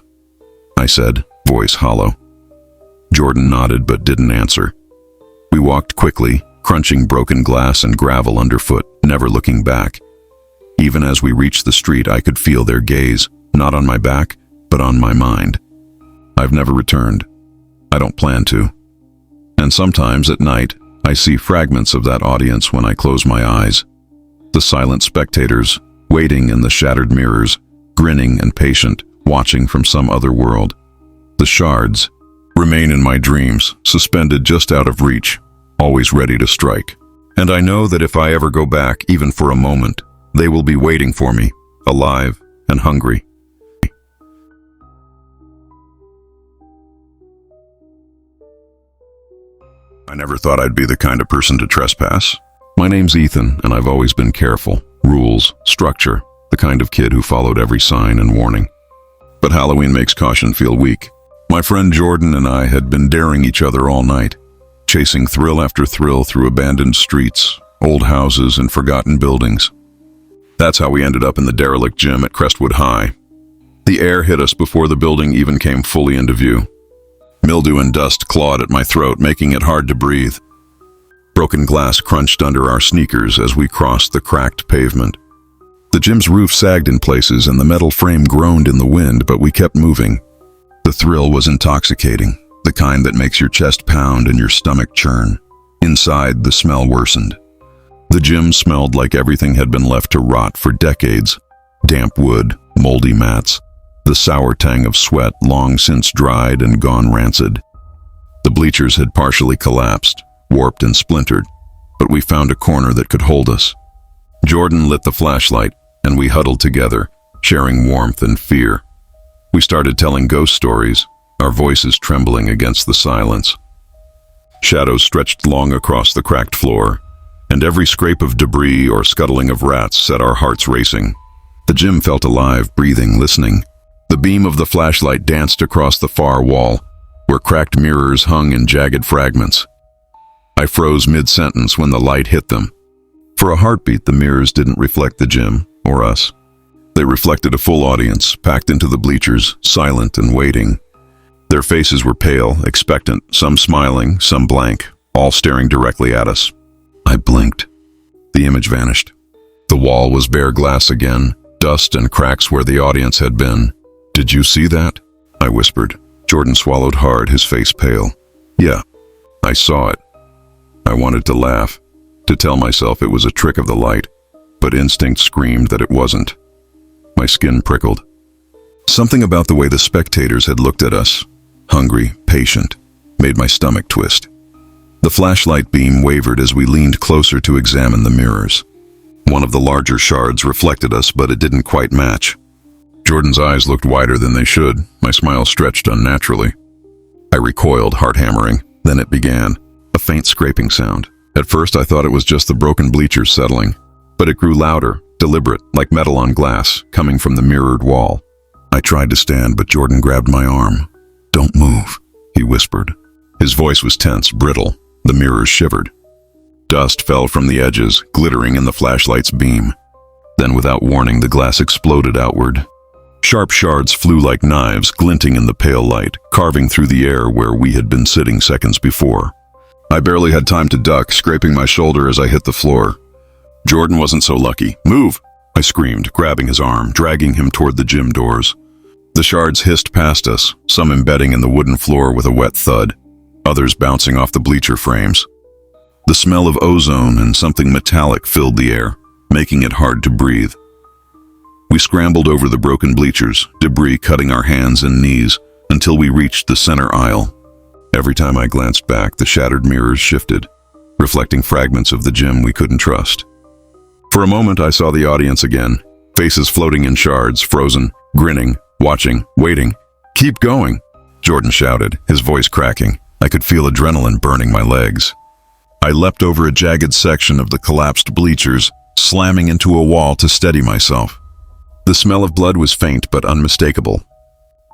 I said, voice hollow. Jordan nodded but didn't answer. We walked quickly, crunching broken glass and gravel underfoot, never looking back. Even as we reached the street, I could feel their gaze, not on my back, but on my mind. I've never returned. I don't plan to. And sometimes at night, I see fragments of that audience when I close my eyes. The silent spectators, waiting in the shattered mirrors, grinning and patient, watching from some other world. The shards remain in my dreams, suspended just out of reach, always ready to strike. And I know that if I ever go back, even for a moment, they will be waiting for me, alive and hungry. I never thought I'd be the kind of person to trespass. My name's Ethan, and I've always been careful. Rules, structure, the kind of kid who followed every sign and warning. But Halloween makes caution feel weak. My friend Jordan and I had been daring each other all night, chasing thrill after thrill through abandoned streets, old houses, and forgotten buildings. That's how we ended up in the derelict gym at Crestwood High. The air hit us before the building even came fully into view. Mildew and dust clawed at my throat, making it hard to breathe. Broken glass crunched under our sneakers as we crossed the cracked pavement. The gym's roof sagged in places and the metal frame groaned in the wind, but we kept moving. The thrill was intoxicating, the kind that makes your chest pound and your stomach churn. Inside, the smell worsened. The gym smelled like everything had been left to rot for decades. Damp wood, moldy mats, the sour tang of sweat long since dried and gone rancid. The bleachers had partially collapsed, warped and splintered, but we found a corner that could hold us. Jordan lit the flashlight, and we huddled together, sharing warmth and fear. We started telling ghost stories, our voices trembling against the silence. Shadows stretched long across the cracked floor, and every scrape of debris or scuttling of rats set our hearts racing. The gym felt alive, breathing, listening. The beam of the flashlight danced across the far wall, where cracked mirrors hung in jagged fragments. I froze mid-sentence when the light hit them. For a heartbeat, the mirrors didn't reflect the gym, or us. They reflected a full audience, packed into the bleachers, silent and waiting. Their faces were pale, expectant, some smiling, some blank, all staring directly at us. I blinked. The image vanished. The wall was bare glass again, dust and cracks where the audience had been. "Did you see that?" I whispered. Jordan swallowed hard, his face pale. "Yeah, I saw it." I wanted to laugh, to tell myself it was a trick of the light, but instinct screamed that it wasn't. My skin prickled. Something about the way the spectators had looked at us, hungry, patient, made my stomach twist. The flashlight beam wavered as we leaned closer to examine the mirrors. One of the larger shards reflected us, but it didn't quite match. Jordan's eyes looked wider than they should. My smile stretched unnaturally. I recoiled, heart hammering. Then it began, a faint scraping sound. At first I thought it was just the broken bleachers settling, but it grew louder, deliberate, like metal on glass, coming from the mirrored wall. I tried to stand, but Jordan grabbed my arm. "Don't move," he whispered. His voice was tense, brittle. The mirrors shivered. Dust fell from the edges, glittering in the flashlight's beam. Then, without warning, the glass exploded outward. Sharp shards flew like knives, glinting in the pale light, carving through the air where we had been sitting seconds before. I barely had time to duck, scraping my shoulder as I hit the floor. Jordan wasn't so lucky. "Move!" I screamed, grabbing his arm, dragging him toward the gym doors. The shards hissed past us, some embedding in the wooden floor with a wet thud, others bouncing off the bleacher frames. The smell of ozone and something metallic filled the air, making it hard to breathe. We scrambled over the broken bleachers, debris cutting our hands and knees, until we reached the center aisle. Every time I glanced back, the shattered mirrors shifted, reflecting fragments of the gym we couldn't trust. For a moment, I saw the audience again, faces floating in shards, frozen, grinning, watching, waiting. "Keep going," Jordan shouted, his voice cracking. I could feel adrenaline burning my legs. I leapt over a jagged section of the collapsed bleachers, slamming into a wall to steady myself. The smell of blood was faint but unmistakable.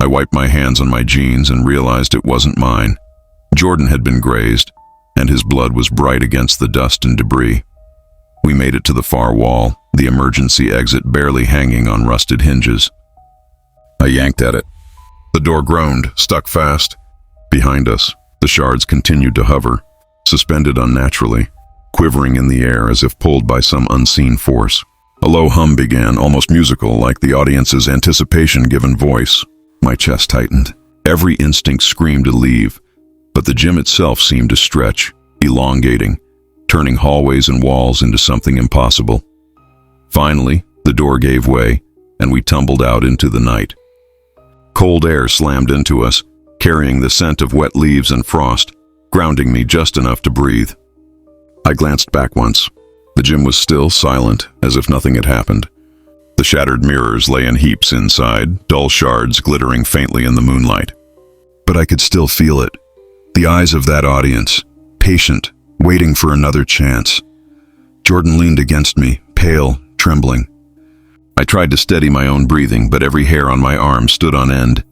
I wiped my hands on my jeans and realized it wasn't mine. Jordan had been grazed, and his blood was bright against the dust and debris. We made it to the far wall, the emergency exit barely hanging on rusted hinges. I yanked at it. The door groaned, stuck fast. Behind us, the shards continued to hover, suspended unnaturally, quivering in the air as if pulled by some unseen force. A low hum began, almost musical, like the audience's anticipation given voice. My chest tightened. Every instinct screamed to leave, but the gym itself seemed to stretch, elongating, turning hallways and walls into something impossible. Finally, the door gave way, and we tumbled out into the night. Cold air slammed into us, carrying the scent of wet leaves and frost, grounding me just enough to breathe. I glanced back once. The gym was still, silent, as if nothing had happened. The shattered mirrors lay in heaps inside, dull shards glittering faintly in the moonlight. But I could still feel it. The eyes of that audience, patient, waiting for another chance. Jordan leaned against me, pale, trembling. I tried to steady my own breathing, but every hair on my arm stood on end.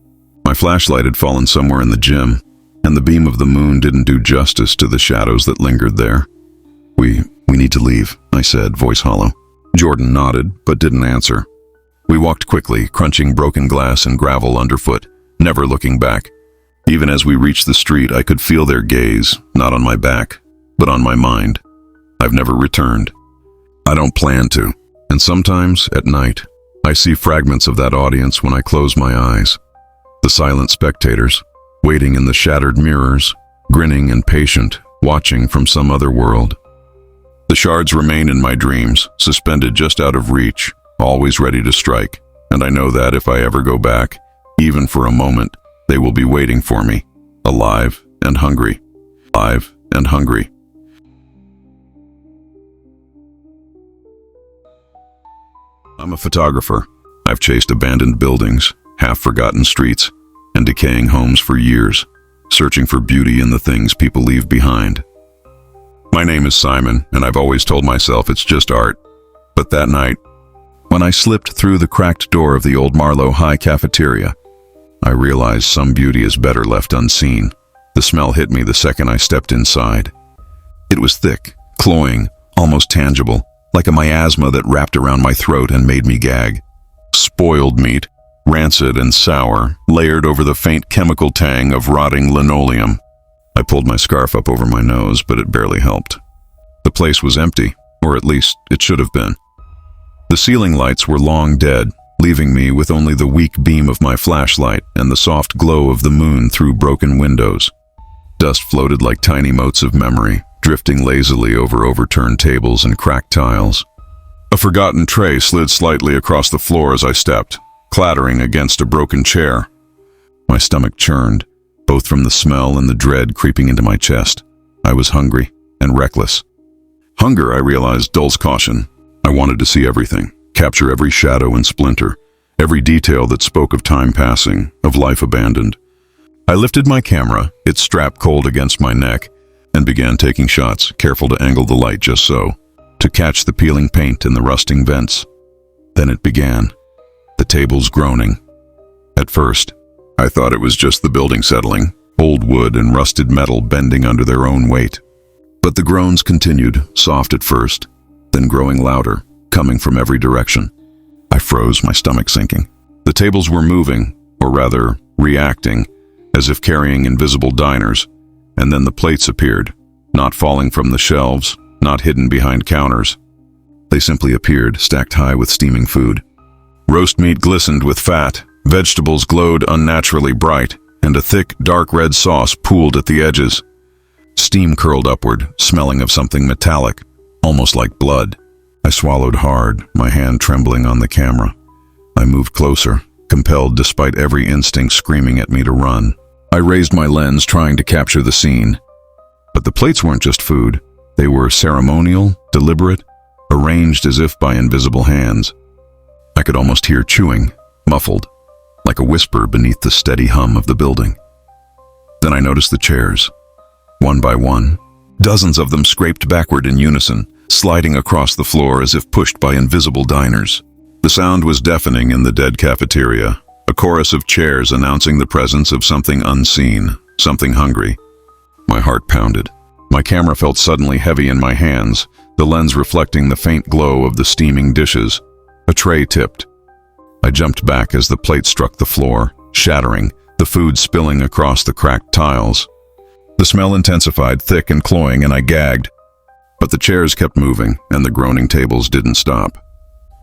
My flashlight had fallen somewhere in the gym, and the beam of the moon didn't do justice to the shadows that lingered there. We need to leave," I said, voice hollow. Jordan nodded, but didn't answer. We walked quickly, crunching broken glass and gravel underfoot, never looking back. Even as we reached the street, I could feel their gaze, not on my back, but on my mind. I've never returned. I don't plan to, and sometimes, at night, I see fragments of that audience when I close my eyes. The silent spectators, waiting in the shattered mirrors, grinning and patient, watching from some other world. The shards remain in my dreams, suspended just out of reach, always ready to strike, and I know that if I ever go back, even for a moment, they will be waiting for me, alive and hungry. Alive and hungry. I'm a photographer. I've chased abandoned buildings, half-forgotten streets, and decaying homes for years, searching for beauty in the things people leave behind. My name is Simon, and I've always told myself it's just art. But that night, when I slipped through the cracked door of the old Marlowe High cafeteria, I realized some beauty is better left unseen. The smell hit me the second I stepped inside. It was thick, cloying, almost tangible, like a miasma that wrapped around my throat and made me gag. Spoiled meat, rancid and sour, layered over the faint chemical tang of rotting linoleum. I pulled my scarf up over my nose, but it barely helped. The place was empty, or at least it should have been. The ceiling lights were long dead, leaving me with only the weak beam of my flashlight and the soft glow of the moon through broken windows. Dust floated like tiny motes of memory, drifting lazily over overturned tables and cracked tiles. A forgotten tray slid slightly across the floor as I stepped, clattering against a broken chair. My stomach churned, both from the smell and the dread creeping into my chest. I was hungry and reckless. Hunger, I realized, dulls caution. I wanted to see everything, capture every shadow and splinter, every detail that spoke of time passing, of life abandoned. I lifted my camera, its strap cold against my neck, and began taking shots, careful to angle the light just so, to catch the peeling paint in the rusting vents. Then it began, the tables groaning. At first, I thought it was just the building settling, old wood and rusted metal bending under their own weight. But the groans continued, soft at first, then growing louder, coming from every direction. I froze, my stomach sinking. The tables were moving, or rather, reacting, as if carrying invisible diners, and then the plates appeared, not falling from the shelves, not hidden behind counters. They simply appeared, stacked high with steaming food. Roast meat glistened with fat, vegetables glowed unnaturally bright, and a thick, dark red sauce pooled at the edges. Steam curled upward, smelling of something metallic, almost like blood. I swallowed hard, my hand trembling on the camera. I moved closer, compelled despite every instinct screaming at me to run. I raised my lens, trying to capture the scene. But the plates weren't just food. They were ceremonial, deliberate, a arranged as if by invisible hands. I could almost hear chewing, muffled, like a whisper beneath the steady hum of the building. Then I noticed the chairs. One by one, dozens of them scraped backward in unison, sliding across the floor as if pushed by invisible diners. The sound was deafening in the dead cafeteria, a chorus of chairs announcing the presence of something unseen, something hungry. My heart pounded. My camera felt suddenly heavy in my hands, the lens reflecting the faint glow of the steaming dishes. A tray tipped. I jumped back as the plate struck the floor, shattering, the food spilling across the cracked tiles. The smell intensified, thick and cloying, and I gagged. But the chairs kept moving, and the groaning tables didn't stop.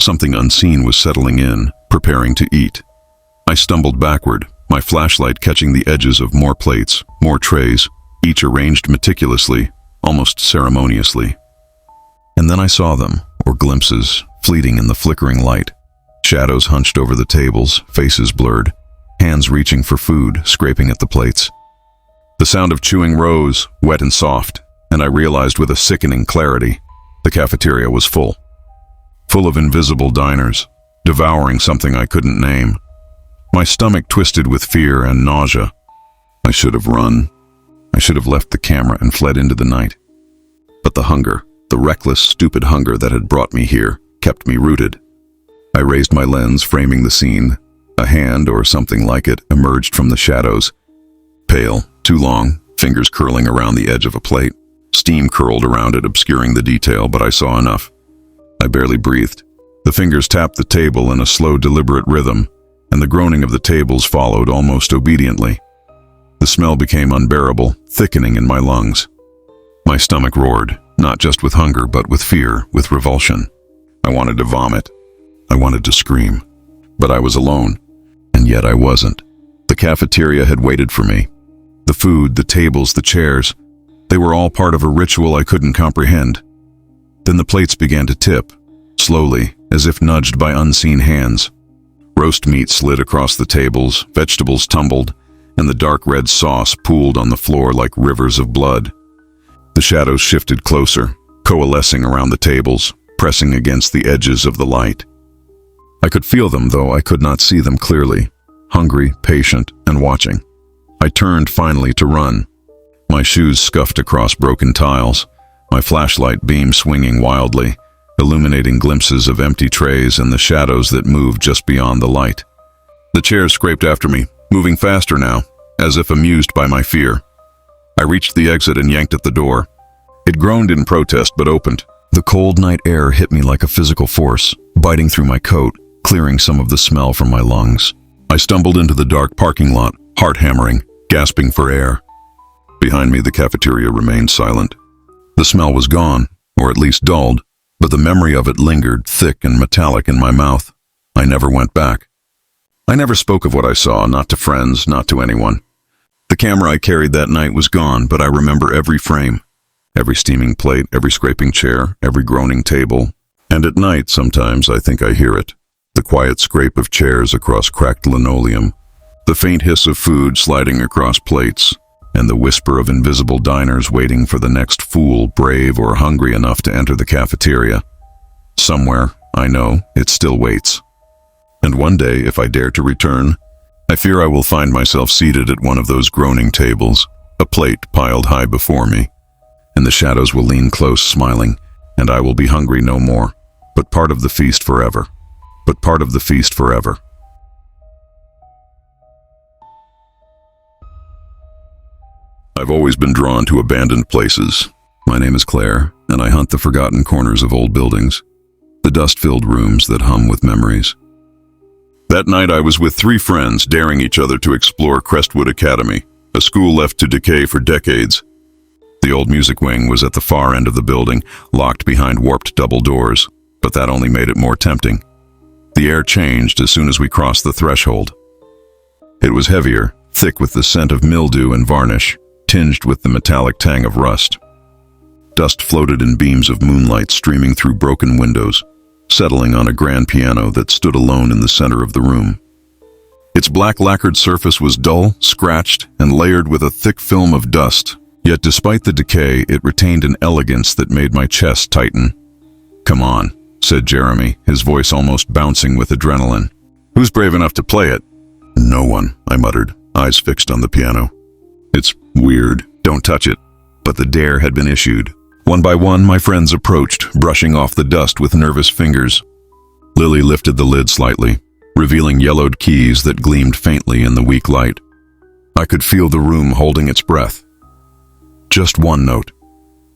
Something unseen was settling in, preparing to eat. I stumbled backward, my flashlight catching the edges of more plates, more trays, each arranged meticulously, almost ceremoniously. And then I saw them, or glimpses, fleeting in the flickering light. Shadows hunched over the tables, faces blurred, hands reaching for food, scraping at the plates. The sound of chewing rose, wet and soft, and I realized with a sickening clarity, the cafeteria was full. Full of invisible diners, devouring something I couldn't name. My stomach twisted with fear and nausea. I should have run. I should have left the camera and fled into the night. But the hunger, the reckless, stupid hunger that had brought me here, kept me rooted. I raised my lens, framing the scene. A hand, or something like it, emerged from the shadows. Pale, too long, fingers curling around the edge of a plate. Steam curled around it, obscuring the detail, but I saw enough. I barely breathed. The fingers tapped the table in a slow, deliberate rhythm, and the groaning of the tables followed almost obediently. The smell became unbearable, thickening in my lungs. My stomach roared, not just with hunger, but with fear, with revulsion. I wanted to vomit. I wanted to scream. But I was alone, and yet I wasn't. The cafeteria had waited for me. The food, the tables, the chairs, they were all part of a ritual I couldn't comprehend. Then the plates began to tip, slowly, as if nudged by unseen hands. Roast meat slid across the tables, vegetables tumbled, and the dark red sauce pooled on the floor like rivers of blood. The shadows shifted closer, coalescing around the tables, pressing against the edges of the light. I could feel them, though I could not see them clearly, hungry, patient, and watching. I turned finally to run. My shoes scuffed across broken tiles, my flashlight beam swinging wildly, illuminating glimpses of empty trays and the shadows that moved just beyond the light. The chairs scraped after me, moving faster now, as if amused by my fear. I reached the exit and yanked at the door. It groaned in protest but opened. The cold night air hit me like a physical force, biting through my coat, clearing some of the smell from my lungs. I stumbled into the dark parking lot, heart hammering, gasping for air. Behind me, the cafeteria remained silent. The smell was gone, or at least dulled, but the memory of it lingered, thick and metallic in my mouth. I never went back. I never spoke of what I saw, not to friends, not to anyone. The camera I carried that night was gone, but I remember every frame, every steaming plate, every scraping chair, every groaning table. And at night, sometimes, I think I hear it. The quiet scrape of chairs across cracked linoleum, the faint hiss of food sliding across plates, and the whisper of invisible diners waiting for the next fool brave or hungry enough to enter the cafeteria. Somewhere, I know, it still waits. And one day, if I dare to return, I fear I will find myself seated at one of those groaning tables, a plate piled high before me, and the shadows will lean close, smiling, and I will be hungry no more, but part of the feast forever. But part of the feast forever. I've always been drawn to abandoned places. My name is Claire, and I hunt the forgotten corners of old buildings, the dust-filled rooms that hum with memories. That night I was with 3 friends, daring each other to explore Crestwood Academy, a school left to decay for decades. The old music wing was at the far end of the building, locked behind warped double doors, but that only made it more tempting. The air changed as soon as we crossed the threshold. It was heavier, thick with the scent of mildew and varnish, tinged with the metallic tang of rust. Dust floated in beams of moonlight streaming through broken windows, settling on a grand piano that stood alone in the center of the room. Its black lacquered surface was dull, scratched, and layered with a thick film of dust, yet despite the decay, it retained an elegance that made my chest tighten. "Come on," said Jeremy, his voice almost bouncing with adrenaline. "Who's brave enough to play it?" "No one," I muttered, eyes fixed on the piano. "It's weird. Don't touch it." But the dare had been issued. One by one, my friends approached, brushing off the dust with nervous fingers. Lily lifted the lid slightly, revealing yellowed keys that gleamed faintly in the weak light. I could feel the room holding its breath. "Just one note,"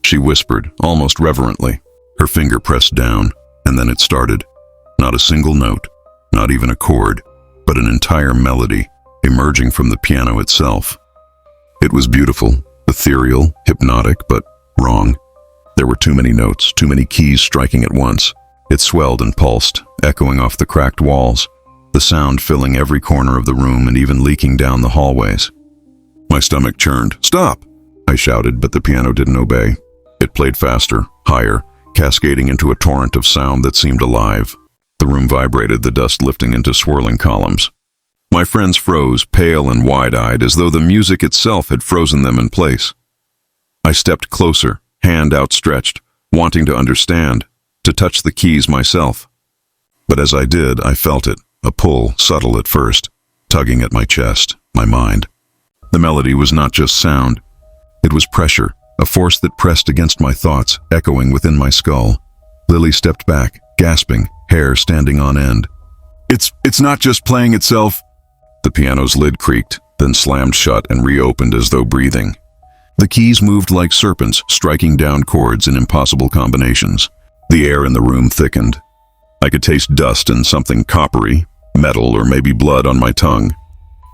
she whispered, almost reverently. Her finger pressed down, and then it started. Not a single note, not even a chord, but an entire melody emerging from the piano itself. It was beautiful, ethereal, hypnotic, but wrong. There were too many notes, too many keys striking at once. It swelled and pulsed, echoing off the cracked walls, the sound filling every corner of the room and even leaking down the hallways. My stomach churned. "Stop!" I shouted, but the piano didn't obey. It played faster, higher, cascading into a torrent of sound that seemed alive. The room vibrated, the dust lifting into swirling columns. My friends froze, pale and wide-eyed, as though the music itself had frozen them in place. I stepped closer, hand outstretched, wanting to understand, to touch the keys myself. But as I did, I felt it, a pull, subtle at first, tugging at my chest, my mind. The melody was not just sound. It was pressure, a force that pressed against my thoughts, echoing within my skull. Lily stepped back, gasping, hair standing on end. It's not just playing itself." The piano's lid creaked, then slammed shut and reopened as though breathing. The keys moved like serpents, striking down chords in impossible combinations. The air in the room thickened. I could taste dust and something coppery, metal or maybe blood on my tongue.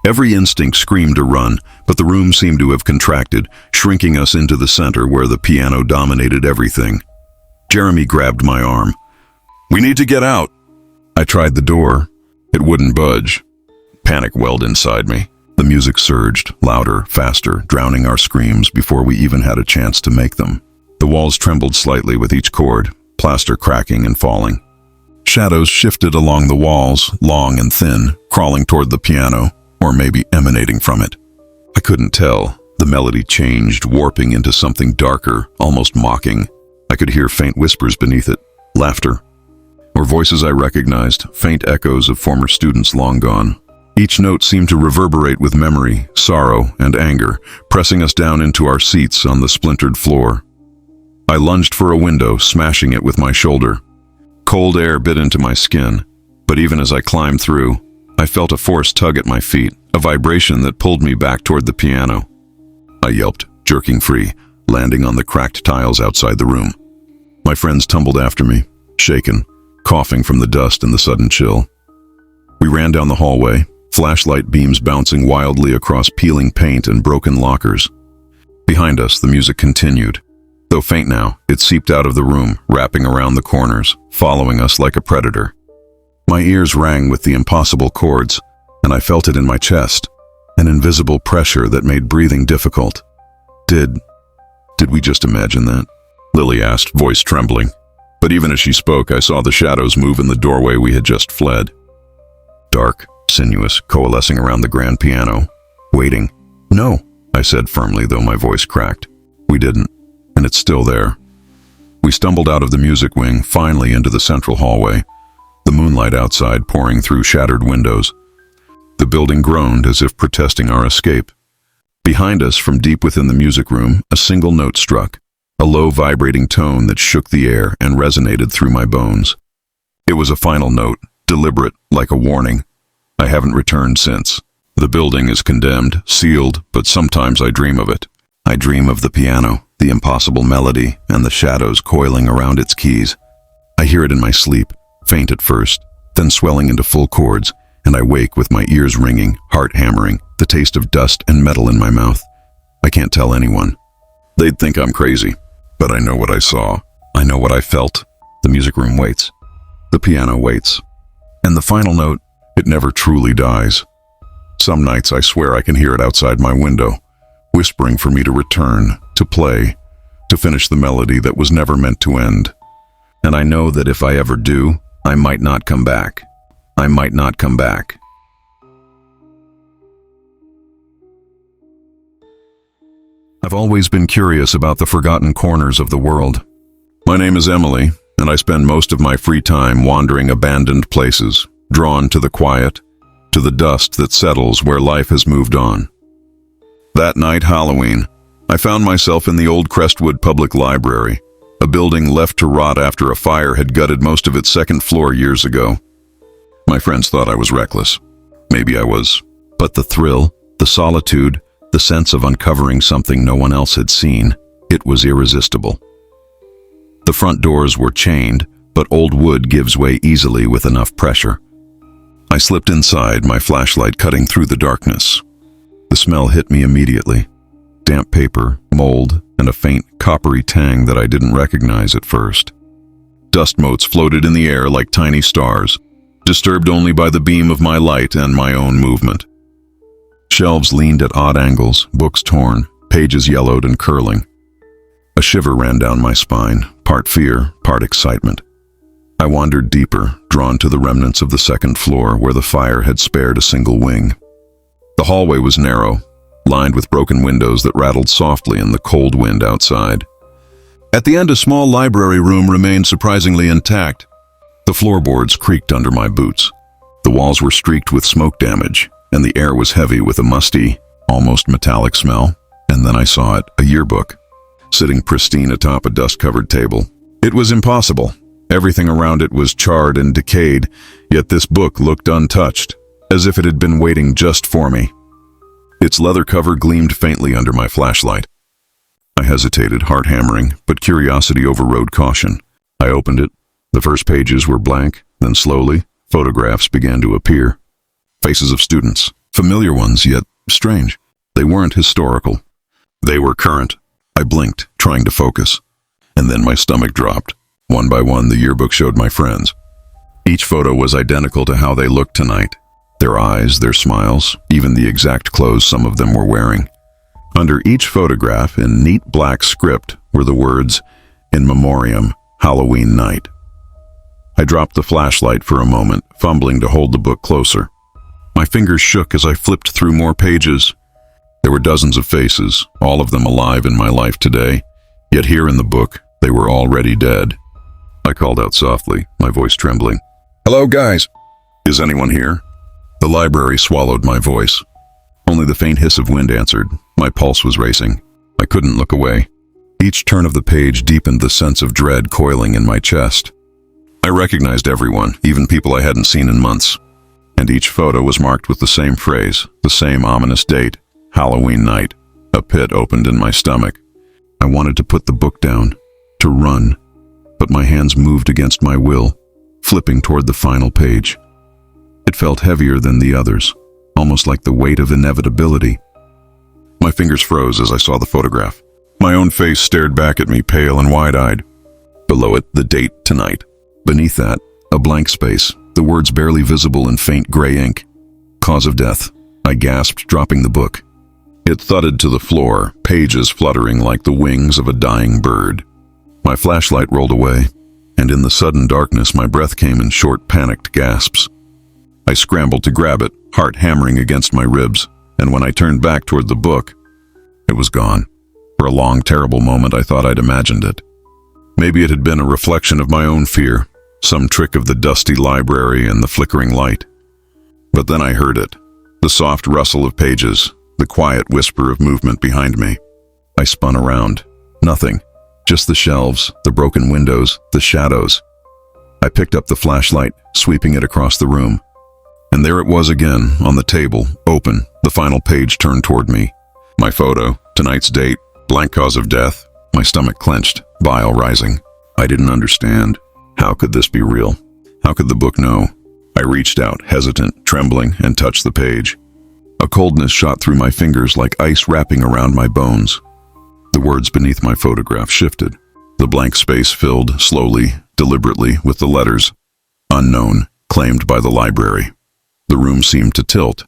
Every instinct screamed to run, but the room seemed to have contracted, shrinking us into the center where the piano dominated everything. Jeremy grabbed my arm. "We need to get out." I tried the door. It wouldn't budge. Panic welled inside me. The music surged, louder, faster, drowning our screams before we even had a chance to make them. The walls trembled slightly with each chord, plaster cracking and falling. Shadows shifted along the walls, long and thin, crawling toward the piano, or maybe emanating from it. I couldn't tell. The melody changed, warping into something darker, almost mocking. I could hear faint whispers beneath it, laughter, or voices I recognized, faint echoes of former students long gone. Each note seemed to reverberate with memory, sorrow, and anger, pressing us down into our seats on the splintered floor. I lunged for a window, smashing it with my shoulder. Cold air bit into my skin, but even as I climbed through, I felt a force tug at my feet, a vibration that pulled me back toward the piano. I yelped, jerking free, landing on the cracked tiles outside the room. My friends tumbled after me, shaken, coughing from the dust and the sudden chill. We ran down the hallway, flashlight beams bouncing wildly across peeling paint and broken lockers. Behind us, the music continued. Though faint now, it seeped out of the room, wrapping around the corners, following us like a predator. My ears rang with the impossible chords, and I felt it in my chest, an invisible pressure that made breathing difficult. Did we just imagine that? Lily asked, voice trembling. But even as she spoke, I saw the shadows move in the doorway we had just fled. Dark, sinuous, coalescing around the grand piano, waiting. "No," I said firmly, though my voice cracked. "We didn't, and it's still there." We stumbled out of the music wing, finally into the central hallway, the moonlight outside pouring through shattered windows. The building groaned as if protesting our escape. Behind us, from deep within the music room, a single note struck, a low vibrating tone that shook the air and resonated through my bones. It was a final note, deliberate, like a warning. I haven't returned since. The building is condemned, sealed, but sometimes I dream of it. I dream of the piano, the impossible melody, and the shadows coiling around its keys. I hear it in my sleep, faint at first, then swelling into full chords, and I wake with my ears ringing, heart hammering, the taste of dust and metal in my mouth. I can't tell anyone. They'd think I'm crazy, but I know what I saw. I know what I felt. The music room waits. The piano waits. And the final note, it never truly dies. Some nights I swear I can hear it outside my window, whispering for me to return, to play, to finish the melody that was never meant to end. And I know that if I ever do, I might not come back. I might not come back. I've always been curious about the forgotten corners of the world. My name is Emily, and I spend most of my free time wandering abandoned places, drawn to the quiet, to the dust that settles where life has moved on. That night, Halloween, I found myself in the old Crestwood Public Library, a building left to rot after a fire had gutted most of its second floor years ago. My friends thought I was reckless. Maybe I was. But the thrill, the solitude, the sense of uncovering something no one else had seen, it was irresistible. The front doors were chained, but old wood gives way easily with enough pressure. I slipped inside, my flashlight cutting through the darkness. The smell hit me immediately. Damp paper, mold, and a faint, coppery tang that I didn't recognize at first. Dust motes floated in the air like tiny stars, disturbed only by the beam of my light and my own movement. Shelves leaned at odd angles, books torn, pages yellowed and curling. A shiver ran down my spine, part fear, part excitement. I wandered deeper, drawn to the remnants of the second floor where the fire had spared a single wing. The hallway was narrow, lined with broken windows that rattled softly in the cold wind outside. At the end, a small library room remained surprisingly intact. The floorboards creaked under my boots. The walls were streaked with smoke damage, and the air was heavy with a musty, almost metallic smell. And then I saw it, a yearbook, sitting pristine atop a dust-covered table. It was impossible. Everything around it was charred and decayed, yet this book looked untouched, as if it had been waiting just for me. Its leather cover gleamed faintly under my flashlight. I hesitated, heart hammering, but curiosity overrode caution. I opened it. The first pages were blank, then slowly, photographs began to appear. Faces of students, familiar ones, yet strange. They weren't historical. They were current. I blinked, trying to focus. And then my stomach dropped. One by one, the yearbook showed my friends. Each photo was identical to how they looked tonight. Their eyes, their smiles, even the exact clothes some of them were wearing. Under each photograph, in neat black script, were the words, "In Memoriam, Halloween Night." I dropped the flashlight for a moment, fumbling to hold the book closer. My fingers shook as I flipped through more pages. There were dozens of faces, all of them alive in my life today, yet here in the book, they were already dead. I called out softly, my voice trembling. "Hello, guys. Is anyone here?" The library swallowed my voice. Only the faint hiss of wind answered. My pulse was racing. I couldn't look away. Each turn of the page deepened the sense of dread coiling in my chest. I recognized everyone, even people I hadn't seen in months. And each photo was marked with the same phrase, the same ominous date, Halloween night. A pit opened in my stomach. I wanted to put the book down, to run, but my hands moved against my will, flipping toward the final page. It felt heavier than the others, almost like the weight of inevitability. My fingers froze as I saw the photograph. My own face stared back at me, pale and wide-eyed. Below it, the date, tonight. Beneath that, a blank space, the words barely visible in faint gray ink. Cause of death. I gasped, dropping the book. It thudded to the floor, pages fluttering like the wings of a dying bird. My flashlight rolled away, and in the sudden darkness my breath came in short, panicked gasps. I scrambled to grab it, heart hammering against my ribs, and when I turned back toward the book, it was gone. For a long, terrible moment I thought I'd imagined it. Maybe it had been a reflection of my own fear, some trick of the dusty library and the flickering light. But then I heard it, the soft rustle of pages, the quiet whisper of movement behind me. I spun around. Nothing. Just the shelves, the broken windows, the shadows. I picked up the flashlight, sweeping it across the room. And there it was again, on the table, open, the final page turned toward me. My photo, tonight's date, blank cause of death. My stomach clenched, bile rising. I didn't understand. How could this be real? How could the book know? I reached out, hesitant, trembling, and touched the page. A coldness shot through my fingers like ice wrapping around my bones. The words beneath my photograph shifted. The blank space filled, slowly, deliberately, with the letters, "Unknown, claimed by the library." The room seemed to tilt.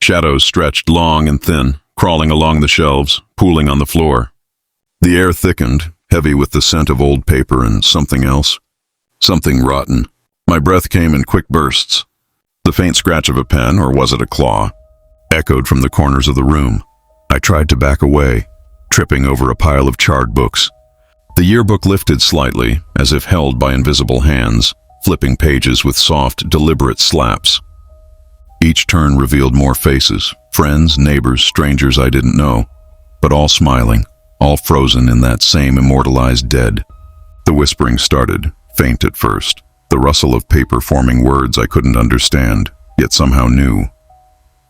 Shadows stretched long and thin, crawling along the shelves, pooling on the floor. The air thickened, heavy with the scent of old paper and something else. Something rotten. My breath came in quick bursts. The faint scratch of a pen, or was it a claw, echoed from the corners of the room. I tried to back away, tripping over a pile of charred books. The yearbook lifted slightly, as if held by invisible hands, flipping pages with soft, deliberate slaps. Each turn revealed more faces, friends, neighbors, strangers I didn't know, but all smiling, all frozen in that same immortalized dead. The whispering started, faint at first, the rustle of paper forming words I couldn't understand, yet somehow knew.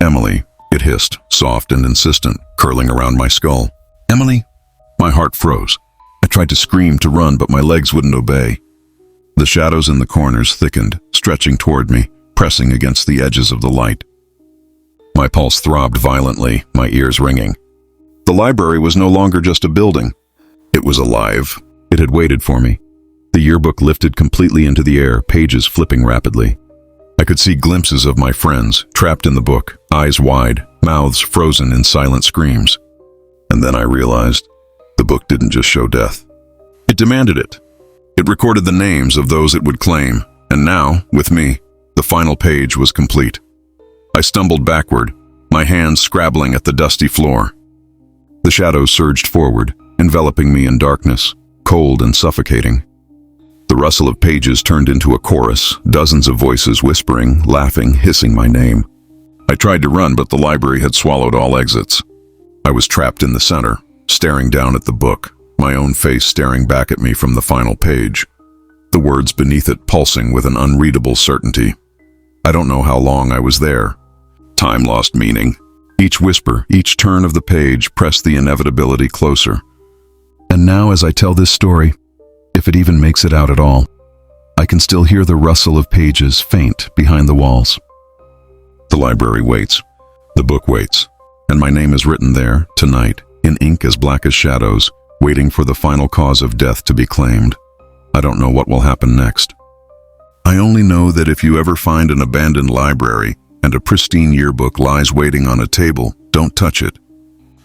"Emily," it hissed, soft and insistent, curling around my skull. "Emily?" My heart froze. I tried to scream, to run, but my legs wouldn't obey. The shadows in the corners thickened, stretching toward me, pressing against the edges of the light. My pulse throbbed violently, my ears ringing. The library was no longer just a building. It was alive. It had waited for me. The yearbook lifted completely into the air, pages flipping rapidly. I could see glimpses of my friends, trapped in the book, eyes wide, mouths frozen in silent screams. And then I realized the book didn't just show death. It demanded it. It recorded the names of those it would claim, and now, with me, the final page was complete. I stumbled backward, my hands scrabbling at the dusty floor. The shadows surged forward, enveloping me in darkness, cold and suffocating. The rustle of pages turned into a chorus, dozens of voices whispering, laughing, hissing my name. I tried to run, but the library had swallowed all exits. I was trapped in the center, staring down at the book, my own face staring back at me from the final page, the words beneath it pulsing with an unreadable certainty. I don't know how long I was there. Time lost meaning. Each whisper, each turn of the page pressed the inevitability closer. And now, as I tell this story, if it even makes it out at all, I can still hear the rustle of pages faint behind the walls. The library waits. The book waits. And my name is written there, tonight, in ink as black as shadows, waiting for the final cause of death to be claimed. I don't know what will happen next. I only know that if you ever find an abandoned library and a pristine yearbook lies waiting on a table, don't touch it.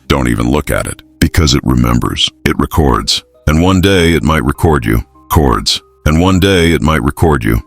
Don't even look at it, because it remembers, it records, and one day it might record you. Chords. And one day it might record you.